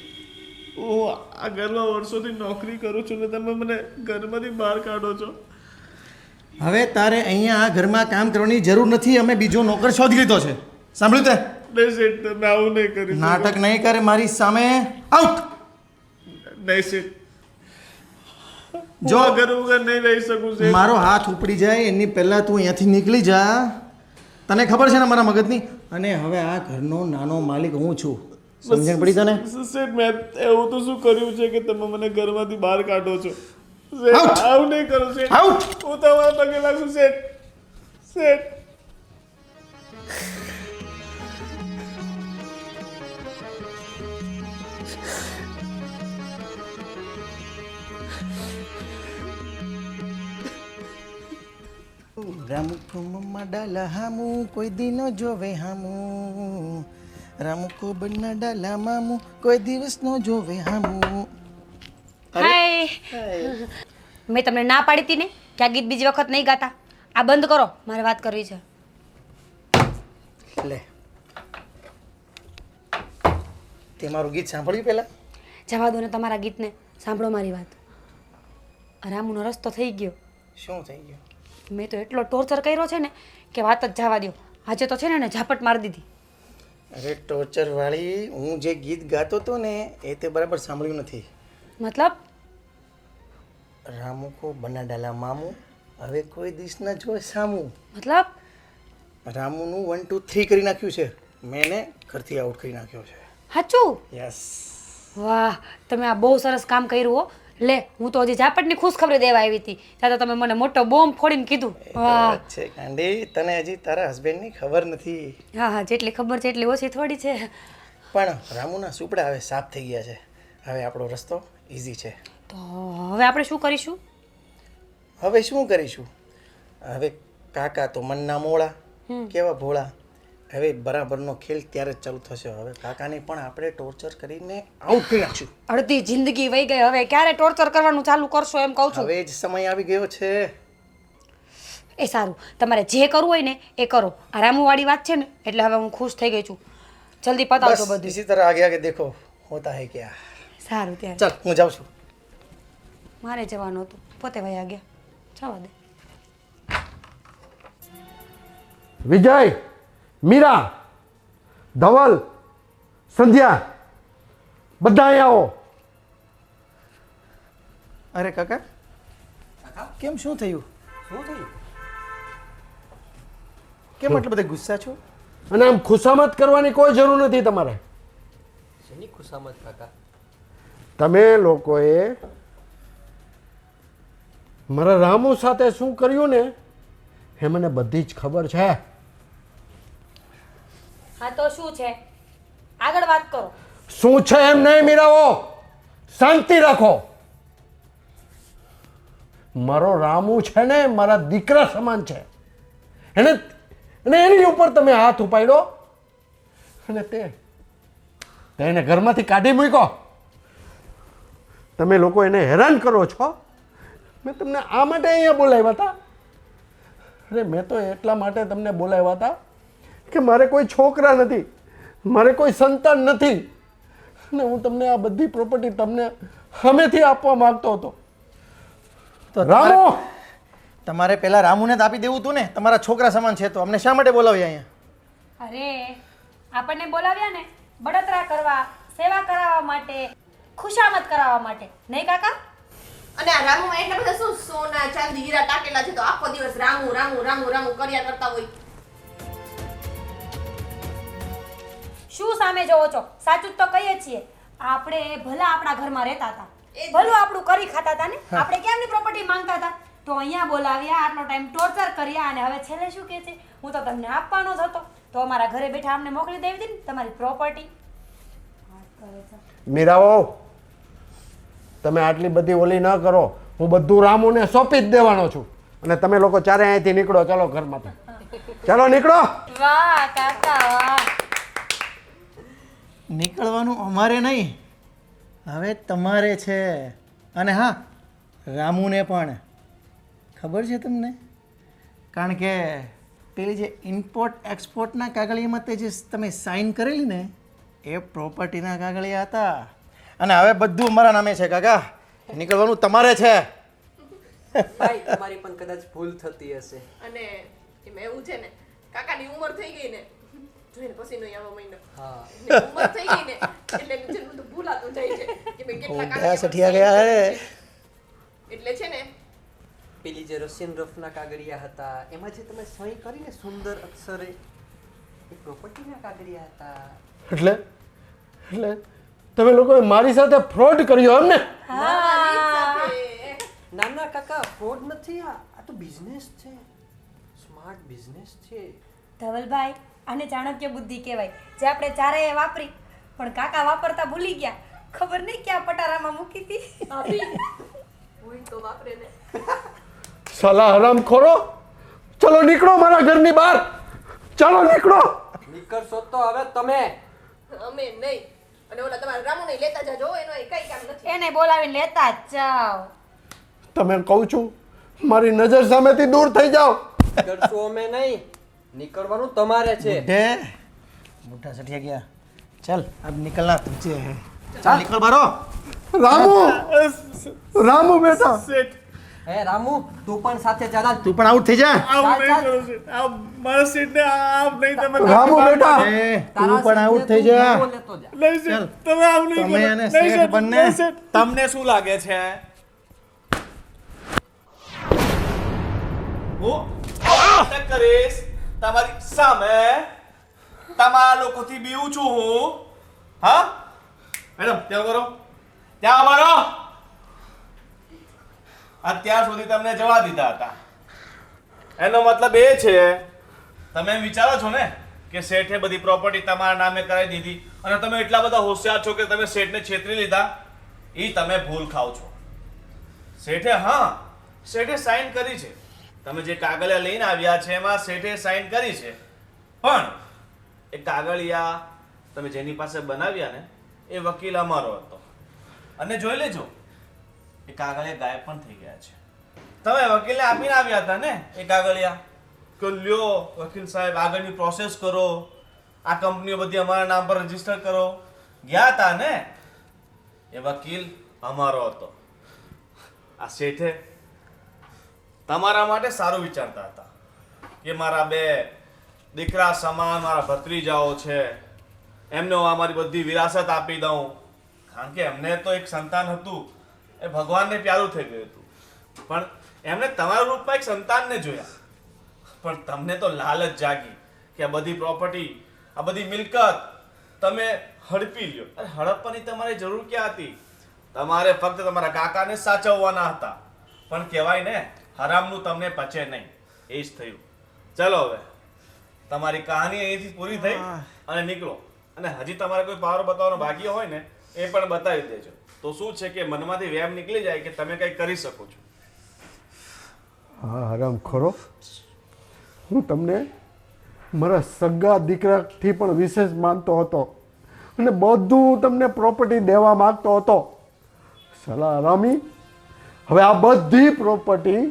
હું આ ઘરમાં વર્ષોથી નોકરી કરું છું ને તમે મને ઘરમાંથી બહાર કાઢો છો. હવે તારે અહીંયા આ ઘરમાં કામ કરવાની જરૂર નથી. અમે બીજો નોકર શોધી લીધો છે. સાંભળ્યું તે? નહીં શેઠ, તમે આવું નહીં કરી શકો. નાટક નહીં કરે મારી સામે. આઉટ. નહીં શેઠ, જો હું આ ઘર વગર નહીં રહી શકું શેઠ. મારો હાથ ઉપડી જાય એની પહેલા તું અહીંયાથી નીકળી જા. તને ખબર છે ને મારા મગજની. અને હવે આ ઘરનો નાનો માલિક હું છું. સમજણ પડી તને? શેઠ, મેં એવું તો શું કર્યું છે કે તમે મને ઘરમાંથી બહાર કાઢો છો? Out. શેઠ, આવું નહીં કરો શેઠ. આઉટ. હું તમારા પગે લાગુ શેઠ. શેઠ, રામુ મમ્મા ડાલા હામુ કોઈ દિનો જોવે હામુ. રામુ કો બન્ના ડાલા મામુ કોઈ દિવસ નો જોવે હામુ. હાય. મેં તમને ના પાડી હતી ને કે આ ગીત બીજી વખત નહીં ગાતા. આ બંધ કરો, મારે વાત કરવી છે. લે, તે મારું ગીત સાંભળ્યું પહેલા? જવા દો ને તમારા ગીતને. સાંભળો મારી વાત. રામુનો રસ્તો થઈ ગયો. શું થઈ ગયું? મેં તો એટલો ટોર્ચર કર્યો છે ને કે વાત જ જવા દો. આજે તો છે ને એને ઝાપટ મારી દીધી. અરે ટોર્ચર વાળી, હું જે ગીત ગાતો હતો ને એ તે બરાબર સાંભળ્યું નથી. મતલબ? રામુ કો બના ડાલા મામુ હવે કોઈ દિશ ન જોવે સામુ. મતલબ? રામુનું 1 2 3 કરી નાખ્યું છે. મેં એને ઘરથી આઉટ કરી નાખ્યો છે. સાચું? યસ. વાહ, તમે આ બહુ સરસ કામ કર્યું હો. લે હું તો હજી ઝાપટની ખુશખબરી દેવા આવી હતી ત્યાં તો તમે મને મોટો બોમ્બ ફોડીને કીધું વાહ છે કાંડી, તને હજી તારા હસબન્ડની ખબર નથી. હા હા જેટલી ખબર છે એટલી ઓછી થોડી છે. પણ રામુના સુપડા હવે સાફ થઈ ગયા છે. હવે આપણો રસ્તો ઇઝી છે. તો હવે આપણે શું કરીશું? હવે શું કરીશું? હવે કાકા તો મનના મોળા, કેવા ભોળા. હવે બરાબરનો ખેલ ત્યારે જ ચાલુ થશે. હવે કાકાને પણ આપણે ટોર્ચર કરીને આઉટ કરી નાખશું. અડધી જિંદગી વહી ગઈ, હવે ક્યારે ટોર્ચર કરવાનું ચાલુ કરશો એમ કહું છું. હવે જ સમય આવી ગયો છે. એ સારું, તમારે જે કરવું હોય ને એ કરો. આ રામુવાળી વાત છે ને એટલે હવે હું ખુશ થઈ ગઈ છું. જલ્દી પતાવજો બસ બધું. इसी तरह आगे आगे देखो होता है क्या. સારું ત્યારે चल હું જાઉં છું. મારે જવાનું હતું, પોતે વયા ગયા. જવા દે. વિજય, મીરા, ધવલ, સંધ્યા, બધા અહીંયા આવો. અરે કાકા, કેમ શું થયું? શું થયું? કેમ આટલા બધા ગુસ્સા છો? અને આમ ખુશામત કરવાની કોઈ જરૂર નથી તમારે. શેની ખુશામત કાકા? તમે લોકોએ મારા રામુ સાથે શું કર્યું ને એ મને બધી જ ખબર છે. હા તો શું છે? આગળ વાત કરો. શું છે એમ નહીં મીરાઓ, શાંતિ રાખો. મારો રામુ છે ને મારા દીકરા સમાન છે. એને એની ઉપર તમે હાથ ઉપાડ્યો અને તે એને ઘરમાંથી કાઢી મૂક્યો. તમે લોકો એને હેરાન કરો છો. મેં તમને આ માટે અહીંયા બોલાવ્યા હતા. અરે મેં તો એટલા માટે તમને બોલાવ્યા હતા કે મારે કોઈ છોકરા નથી, મારે કોઈ સંતાન નથી અને હું તમને આ બધી પ્રોપર્ટી તમને હમેથી આપવા માંગતો હતો. તો રામુ, તમારે પહેલા રામુને જ આપી દેવું હતું ને. તમારા છોકરા સમાન છે તો અમને શા માટે બોલાવ્યા અહીંયા? અરે આપણને બોલાવ્યા ને બળતરા કરવા, સેવા કરાવવા માટે, ખુશામત કરાવવા માટે, નહીં કાકા? અને આ રામુમાં એટલા બધા શું સોના ચાંદી હીરા ટાકેલા છે તો આખો દિવસ રામુ રામુ રામુ રામુ કર્યા કરતા હોય. શું સામે જોવો છો? સાચું જ તો કહીએ છીએ. આપણે ભલા આપણા ઘરમાં રહેતા હતા, ભલું આપણું કરી ખાતા હતા ને. આપણે કેમની પ્રોપર્ટી માંગતા હતા? તો અહીંયા બોલાવ્યા, આટલો ટાઈમ ટોર્ચર કર્યા અને હવે છેલ્લે શું કહે છે? હું તો તમને આપવાનો જ હતો તો અમારા ઘરે બેઠા અમને મોકલી દેવી હતી ને તમારી પ્રોપર્ટી. મીરાઓ, તમે આટલી બધી ઓલી ન કરો. હું બધું રામુને સોંપી જ દેવાનો છું અને તમે લોકો ચારે અહીંથી નીકળો. ચાલો ઘરમાંથી, ચાલો નીકળો. વાહ કાકા વાહ. નીકળવાનું અમારે નહીં, હવે તમારે છે. અને હા, રામુને પણ ખબર છે તમને, કારણ કે પેલી જે ઇમ્પોર્ટ એક્સપોર્ટના કાગળિયામાં તે જે તમે સાઇન કરેલી ને એ પ્રોપર્ટીના કાગળિયા હતા. અને હવે બધું અમારા નામે છે કાકા. નીકળવાનું તમારે છે. ભાઈ તમારી પણ કદાચ ભૂલ થતી હશે. અને એમાં એવું છે ને કાકાની ઉંમર થઈ ગઈ ને જોઈને પછી નો આવો મહિનો. હા. ને ઉંમર થઈ ગઈ ને એટલે એનું છે ને બધું ભૂલાતું જાય છે કે મેં કેટલા ગયા સઠિયા ગયા હે. એટલે છે ને પેલી જે રશિયન રફના કાગળિયા હતા એમાં જે તમે સહી કરીને સુંદર અક્ષરે એ પ્રોપર્ટીના કાગળિયા હતા. એટલે તમે લોકોએ મારી સાથે ફ્રોડ કર્યો એમ ને? ના ના કાકા ફ્રોડ નથી. આ તો બિઝનેસ છે, સ્માર્ટ બિઝનેસ છે. ધવલભાઈ, આને ચાણક્ય બુદ્ધિ કહેવાય જે આપણે ચારેય વાપરી પણ કાકા વાપરતા ભૂલી ગયા. ખબર નહીં ક્યાં પટારામાં મૂકી હતી. હોય તો વાપરે ને. સાલા હરામ ખોરો, ચલો નીકળો મારા ઘરની બહાર. ચાલો નીકળો. નીકળશો તો હવે તમે. અમે નહીં. અને ઓલા તમારા રામુ નહીં લેતા જાજો એનો એ કઈ કામ નથી. એને બોલાવીને લેતા જ જાઓ. તમે કહું છું મારી નજર સામેથી દૂર થઈ જાઓ. નીકળશો અમે નહીં, નીકળવાનું તમારે છે. મોટા સઠિયા ગયા. ચલ अब निकलना तुझे है. चल निकल बारो. રામુ બેટા, હે રામુ તું પણ સાથે ચાલ. તું પણ આઉટ થઈ જા. રામુ બેટા, તું પણ આઉટ થઈ જા. લેતો જા. તમે અને શેઠ બંને તમને શું લાગે છે હું અટેક કરીશ તમારી સામે? તમારા લોકોથી બીવું છું હું? હા મેડમ ત્યાં કરો, ત્યાં અમારો અત્યાર સુધી તમને જવા દીધા હતા. એનો મતલબ એ છે, તમે એમ વિચારો છો ને કે શેઠે બધી પ્રોપર્ટી તમારા નામે કરાવી દીધી અને તમે એટલા બધા હોશિયાર છો કે તમે શેઠને છેતરી લીધા. એ તમે ભૂલ ખાવ છો. શેઠે સાઈન કરી છે. તમે જે કાગળિયા લઈને આવ્યા છે એમાં શેઠે સાઈન કરી છે, પણ એ કાગળિયા તમે જેની પાસે બનાવ્યા ને એ વકીલ અમારો હતો. અને જોઈ લેજો, એ કાગળિયા ગાયબ પણ થઈ ગયા છે. તમે વકીલને આપીને આવ્યા હતા ને એ કાગળિયા, કે લ્યો વકીલ સાહેબ આગળની પ્રોસેસ કરો, આ કંપનીઓ બધી અમારા નામ પર રજીસ્ટર કરો. ગયા હતા ને, એ વકીલ અમારો હતો. આ શેઠે તમારા માટે સારું વિચારતા હતા કે મારા બે દીકરા સમાન મારા ભત્રીજાઓ છે, એમને હું અમારી બધી વિરાસત આપી દઉં. કારણ કે એમને તો એક સંતાન હતું, એ ભગવાનને પ્યારું થઈ ગયું હતું, પણ એમને તમારા રૂપમાં એક સંતાનને જોયા. પણ તમને તો લાલચ જાગી કે આ બધી પ્રોપર્ટી, આ બધી મિલકત તમે હડપી લ્યો. અરે હડપવાની તમારી જરૂર ક્યાં હતી? તમારે ફક્ત તમારા કાકાને સાચવવાના હતા. પણ કહેવાય ને, હરામનું તમને પચે નહીં. એ જ થયું. ચલો હવે તમારી કહાની અહીંથી પૂરી થઈ અને નીકળો. અને હજી તમારે કોઈ પાવર બતાવવાનો બાકી હોય ને એ પણ બતાવી દેજો. તો શું છે કે મનમાંથી વેમ નીકળી જાય કે તમે કંઈ કરી શકો છો. હા હરામખોરો, હું તમને મારા સગા દીકરાથી પણ વિશેષ માનતો હતો અને બધું તમને પ્રોપર્ટી દેવા માંગતો હતો. સલા હરામી, હવે આ બધી પ્રોપર્ટી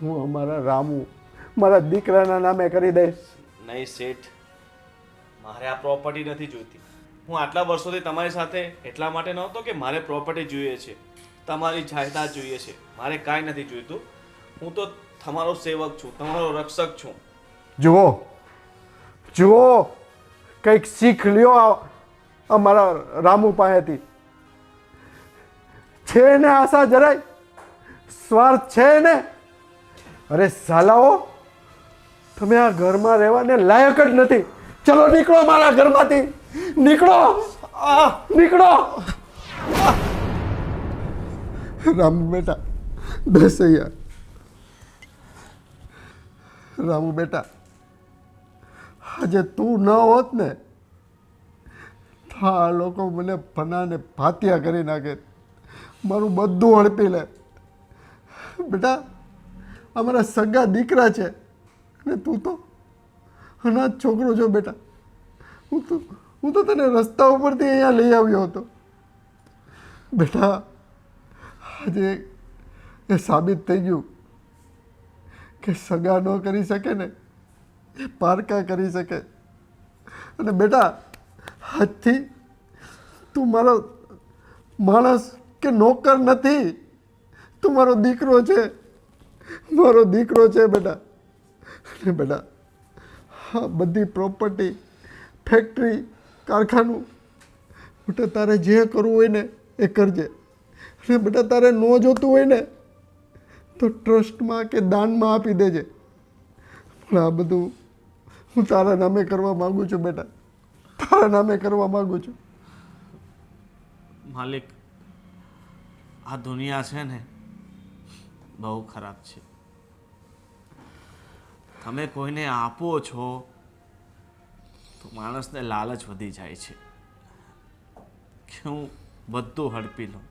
હું અમારા રામુ, મારા દીકરાના નામે કરી દઈશ. નહીં શેઠ, મારે આ પ્રોપર્ટી નથી જોઈતી. હું આટલા વર્ષોથી તમારી સાથે એટલા માટે નહોતો કે મારે પ્રોપર્ટી જોઈએ છે, તમારી જાયદાદ જોઈએ છે. મારે કાંઈ નથી જોઈતું. હું તો તમારો સેવક છું, તમારો રક્ષક છું. જુઓ જુઓ, કંઈક શીખ લ્યો અમારા રામુ પાસેથી. છે ને આશા જરાય? સ્વાર્થ છે ને? અરે સાલાઓ, તમે આ ઘરમાં રહેવાને લાયક જ નથી. ચલો નીકળો મારા ઘરમાંથી, નીકળો, નીકળો. રામુ બેટા, બેસ અહીંયા. રામુ બેટા, આજે તું ન હોત ને તો આ લોકો મને ફનાને ભાતિયા કરી નાખે, મારું બધું હડપી લે. બેટા, અમારા સગા દીકરા છે અને તું તો અનાથ છોકરો છો. બેટા, હું તો તને રસ્તા ઉપરથી અહીંયા લઈ આવ્યો હતો. બેટા, આજે એ સાબિત થઈ ગયું કે સગા ન કરી શકે ને એ પારકા કરી શકે. અને બેટા, આજથી તું મારો માણસ કે નોકર નથી, તું મારો દીકરો છે, મારો દીકરો છે બેટા. અને બેટા, હા બધી પ્રોપર્ટી, ફેક્ટરી, કારખાનું, બેટા તારે જે કરવું હોય ને એ કરજે. અને બેટા તારે ન જોતું હોય ને તો ટ્રસ્ટમાં કે દાનમાં આપી દેજે. પણ આ બધું હું તારા નામે કરવા માગું છું બેટા, તારા નામે કરવા માગું છું. માલિક, આ દુનિયા છે ને બહુ ખરાબ છે. તમે કોઈને આપો છો તો માણસને લાલચ વધી જાય છે કે હું બધું હડપી લઉં.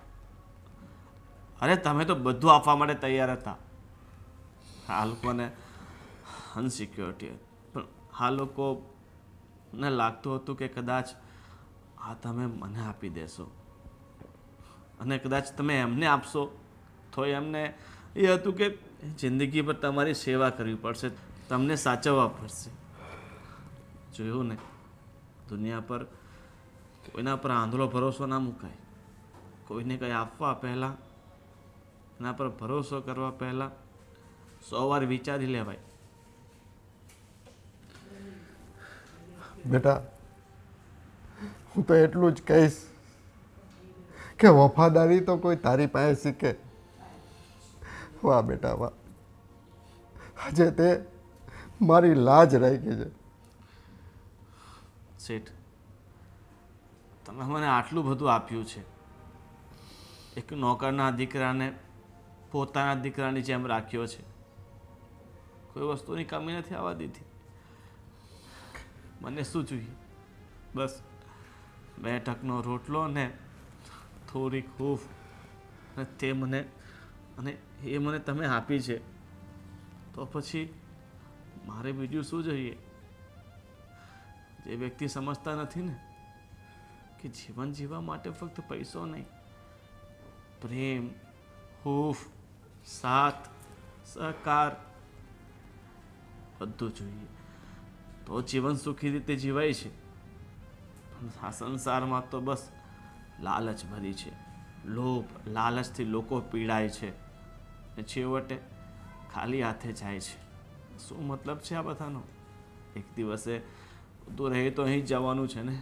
અરે તમે તો બધું આપવા માટે તૈયાર હતા. આ લોકોને અનસિક્યોરિટી હતી, પણ આ લોકોને લાગતું હતું કે કદાચ આ તમે મને આપી દેશો અને કદાચ તમે એમને આપશો તો એમને એ હતું કે જિંદગી પર તમારી સેવા કરવી પડશે, તમને સાચવવા પડશે. જોયું ને, દુનિયા પર કોઈના પર આંધળો ભરોસો ના મુકાય. કોઈને કંઈ આપવા પહેલાં, એના પર ભરોસો કરવા પહેલાં 100 વાર વિચારી લેવાય. બેટા, હું તો એટલું જ કહીશ કે વફાદારી તો કોઈ તારી પાસે શીખે. વાહ બેટા વાહ, આજે તે મારી લાજ રાખી છે. શેઠ, તમે મને આટલું બધું આપ્યું છે. એક નોકરના દીકરાને પોતાના દીકરાની જેમ રાખ્યો છે. કોઈ વસ્તુની કમી નથી આવવા દીધી. મને શું જોઈએ? બસ 2 ટકનો રોટલો ને થોડીક હૂંફ, અને તે મને અને એ મને તમે આપી છે, તો પછી મારે બીજું શું જોઈએ? જે વ્યક્તિ સમજતા નથી ને કે જીવન જીવવા માટે ફક્ત પૈસો નહીં, પ્રેમ, હૂંફ, સાથ, સહકાર બધું જોઈએ, તો જીવન સુખી રીતે જીવાય છે. પણ આ સંસારમાં તો બસ લાલચ ભરી છે. લોભ, લાલચથી લોકો પીડાય છે અને છેવટે ખાલી હાથે જાય છે. શું મતલબ છે આ બધાનો? એક દિવસે બધું રહે તો અહીં જ જવાનું છે ને,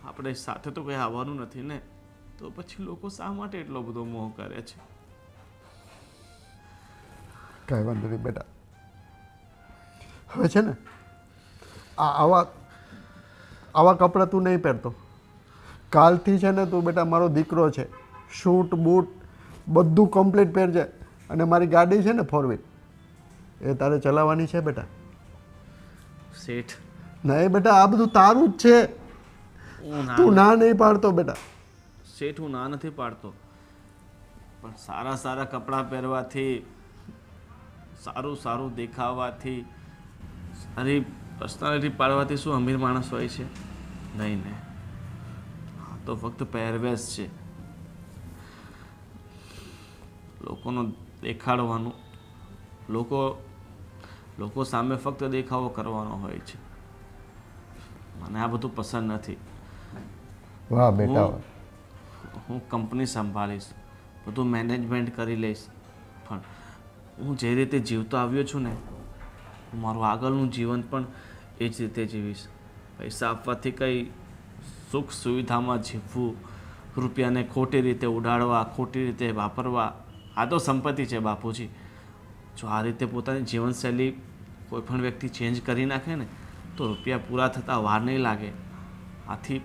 આપણે સાથે તો કંઈ આવવાનું નથી ને, તો પછી લોકો શા માટે એટલો બધો મોહ કરે છે? કાંઈ વાંધો નહીં બેટા. હવે છે ને આવા કપડાં તું નહીં પહેરતો. કાલથી છે ને તું બેટા મારો દીકરો છે. શૂટ બૂટ બધું કમ્પ્લીટ પહેરજે. અને મારી ગાડી છે ને 4 વ્હીલ, એ તારે ચલાવવાની છે બેટા. શેઠ, નહીં બેટા, આ બધું તારું જ છે. તું ના નહીં પાડતો બેટા. શેઠ, હું ના નથી પાડતો, પણ સારા સારા કપડાં પહેરવાથી, સારું સારું દેખાવાથી, સારી પર્સનાલિટી પાડવાથી શું અમીર માણસ હોય છે? નહીં ને, હા તો ફક્ત પહેરવેશ છે. લોકોનો દેખાડવાનું, લોકો સામે ફક્ત દેખાવો કરવાનો હોય છે. મને આ બધું પસંદ નથી. વાહ બેટા. હું કંપની સંભાળીશ, બધું મેનેજમેન્ટ કરી લઈશ, પણ હું જે રીતે જીવતો આવ્યો છું ને, હું મારું આગળનું જીવન પણ એ જ રીતે જીવીશ. પૈસા આપવાથી કંઈ સુખ સુવિધામાં જીવવું, રૂપિયાને ખોટી રીતે ઉડાડવા, ખોટી રીતે વાપરવા, આ તો સંપત્તિ છે બાપુજી. જો આ રીતે પોતાની જીવનશૈલી કોઈ પણ વ્યક્તિ ચેન્જ કરી નાખે ને, તો રૂપિયા પૂરા થતાં વાર નહીં લાગે. આથી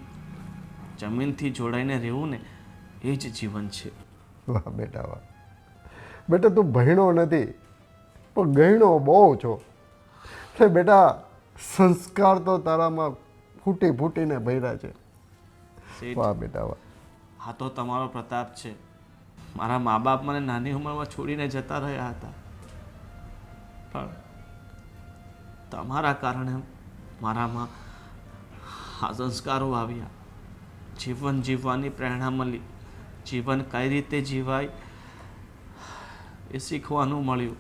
જમીનથી જોડાઈને રહેવું ને, એ જ જીવન છે. વાહ બેટા વાહ. બેટા તું ભણ્યો નથી પણ ગણ્યો બહુ છો. એટલે બેટા સંસ્કાર તો તારામાં ફૂટી ફૂટીને ભર્યા છે. શેઠ, વાહ બેટા વાહ. આ તો તમારો પ્રતાપ છે. મારા મા બાપ મને નાની ઉંમરમાં છોડીને જતા રહ્યા હતા, પણ તમારા કારણે મારામાં આ સંસ્કારો આવ્યા, જીવન જીવવાની પ્રેરણા મળી, જીવન કઈ રીતે જીવાય એ શીખવાનું મળ્યું.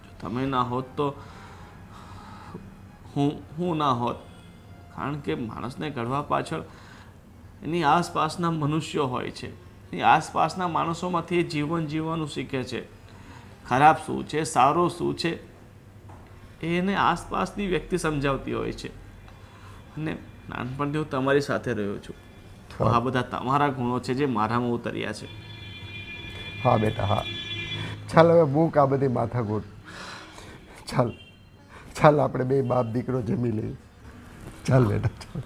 જો તમે ના હોત તો હું ના હોત. કારણ કે માણસને ઘડવા પાછળ એની આસપાસના મનુષ્યો હોય છે. એની આસપાસના માણસોમાંથી એ જીવન જીવવાનું શીખે છે. ખરાબ શું છે, સારું શું છે, એને આસપાસની વ્યક્તિ સમજાવતી હોય છે. અને નાનપણથી હું તમારી સાથે રહ્યો છું, તો આ બધા તમારા ગુણો છે જે મારામાં ઉતર્યા છે. હા બેટા હા. ચાલ હવે મૂક આ બધી માથાકૂટ. ચાલ ચાલ આપણે બે બાપ દીકરો જમી લઈએ. ચાલ બેટા ચાલ.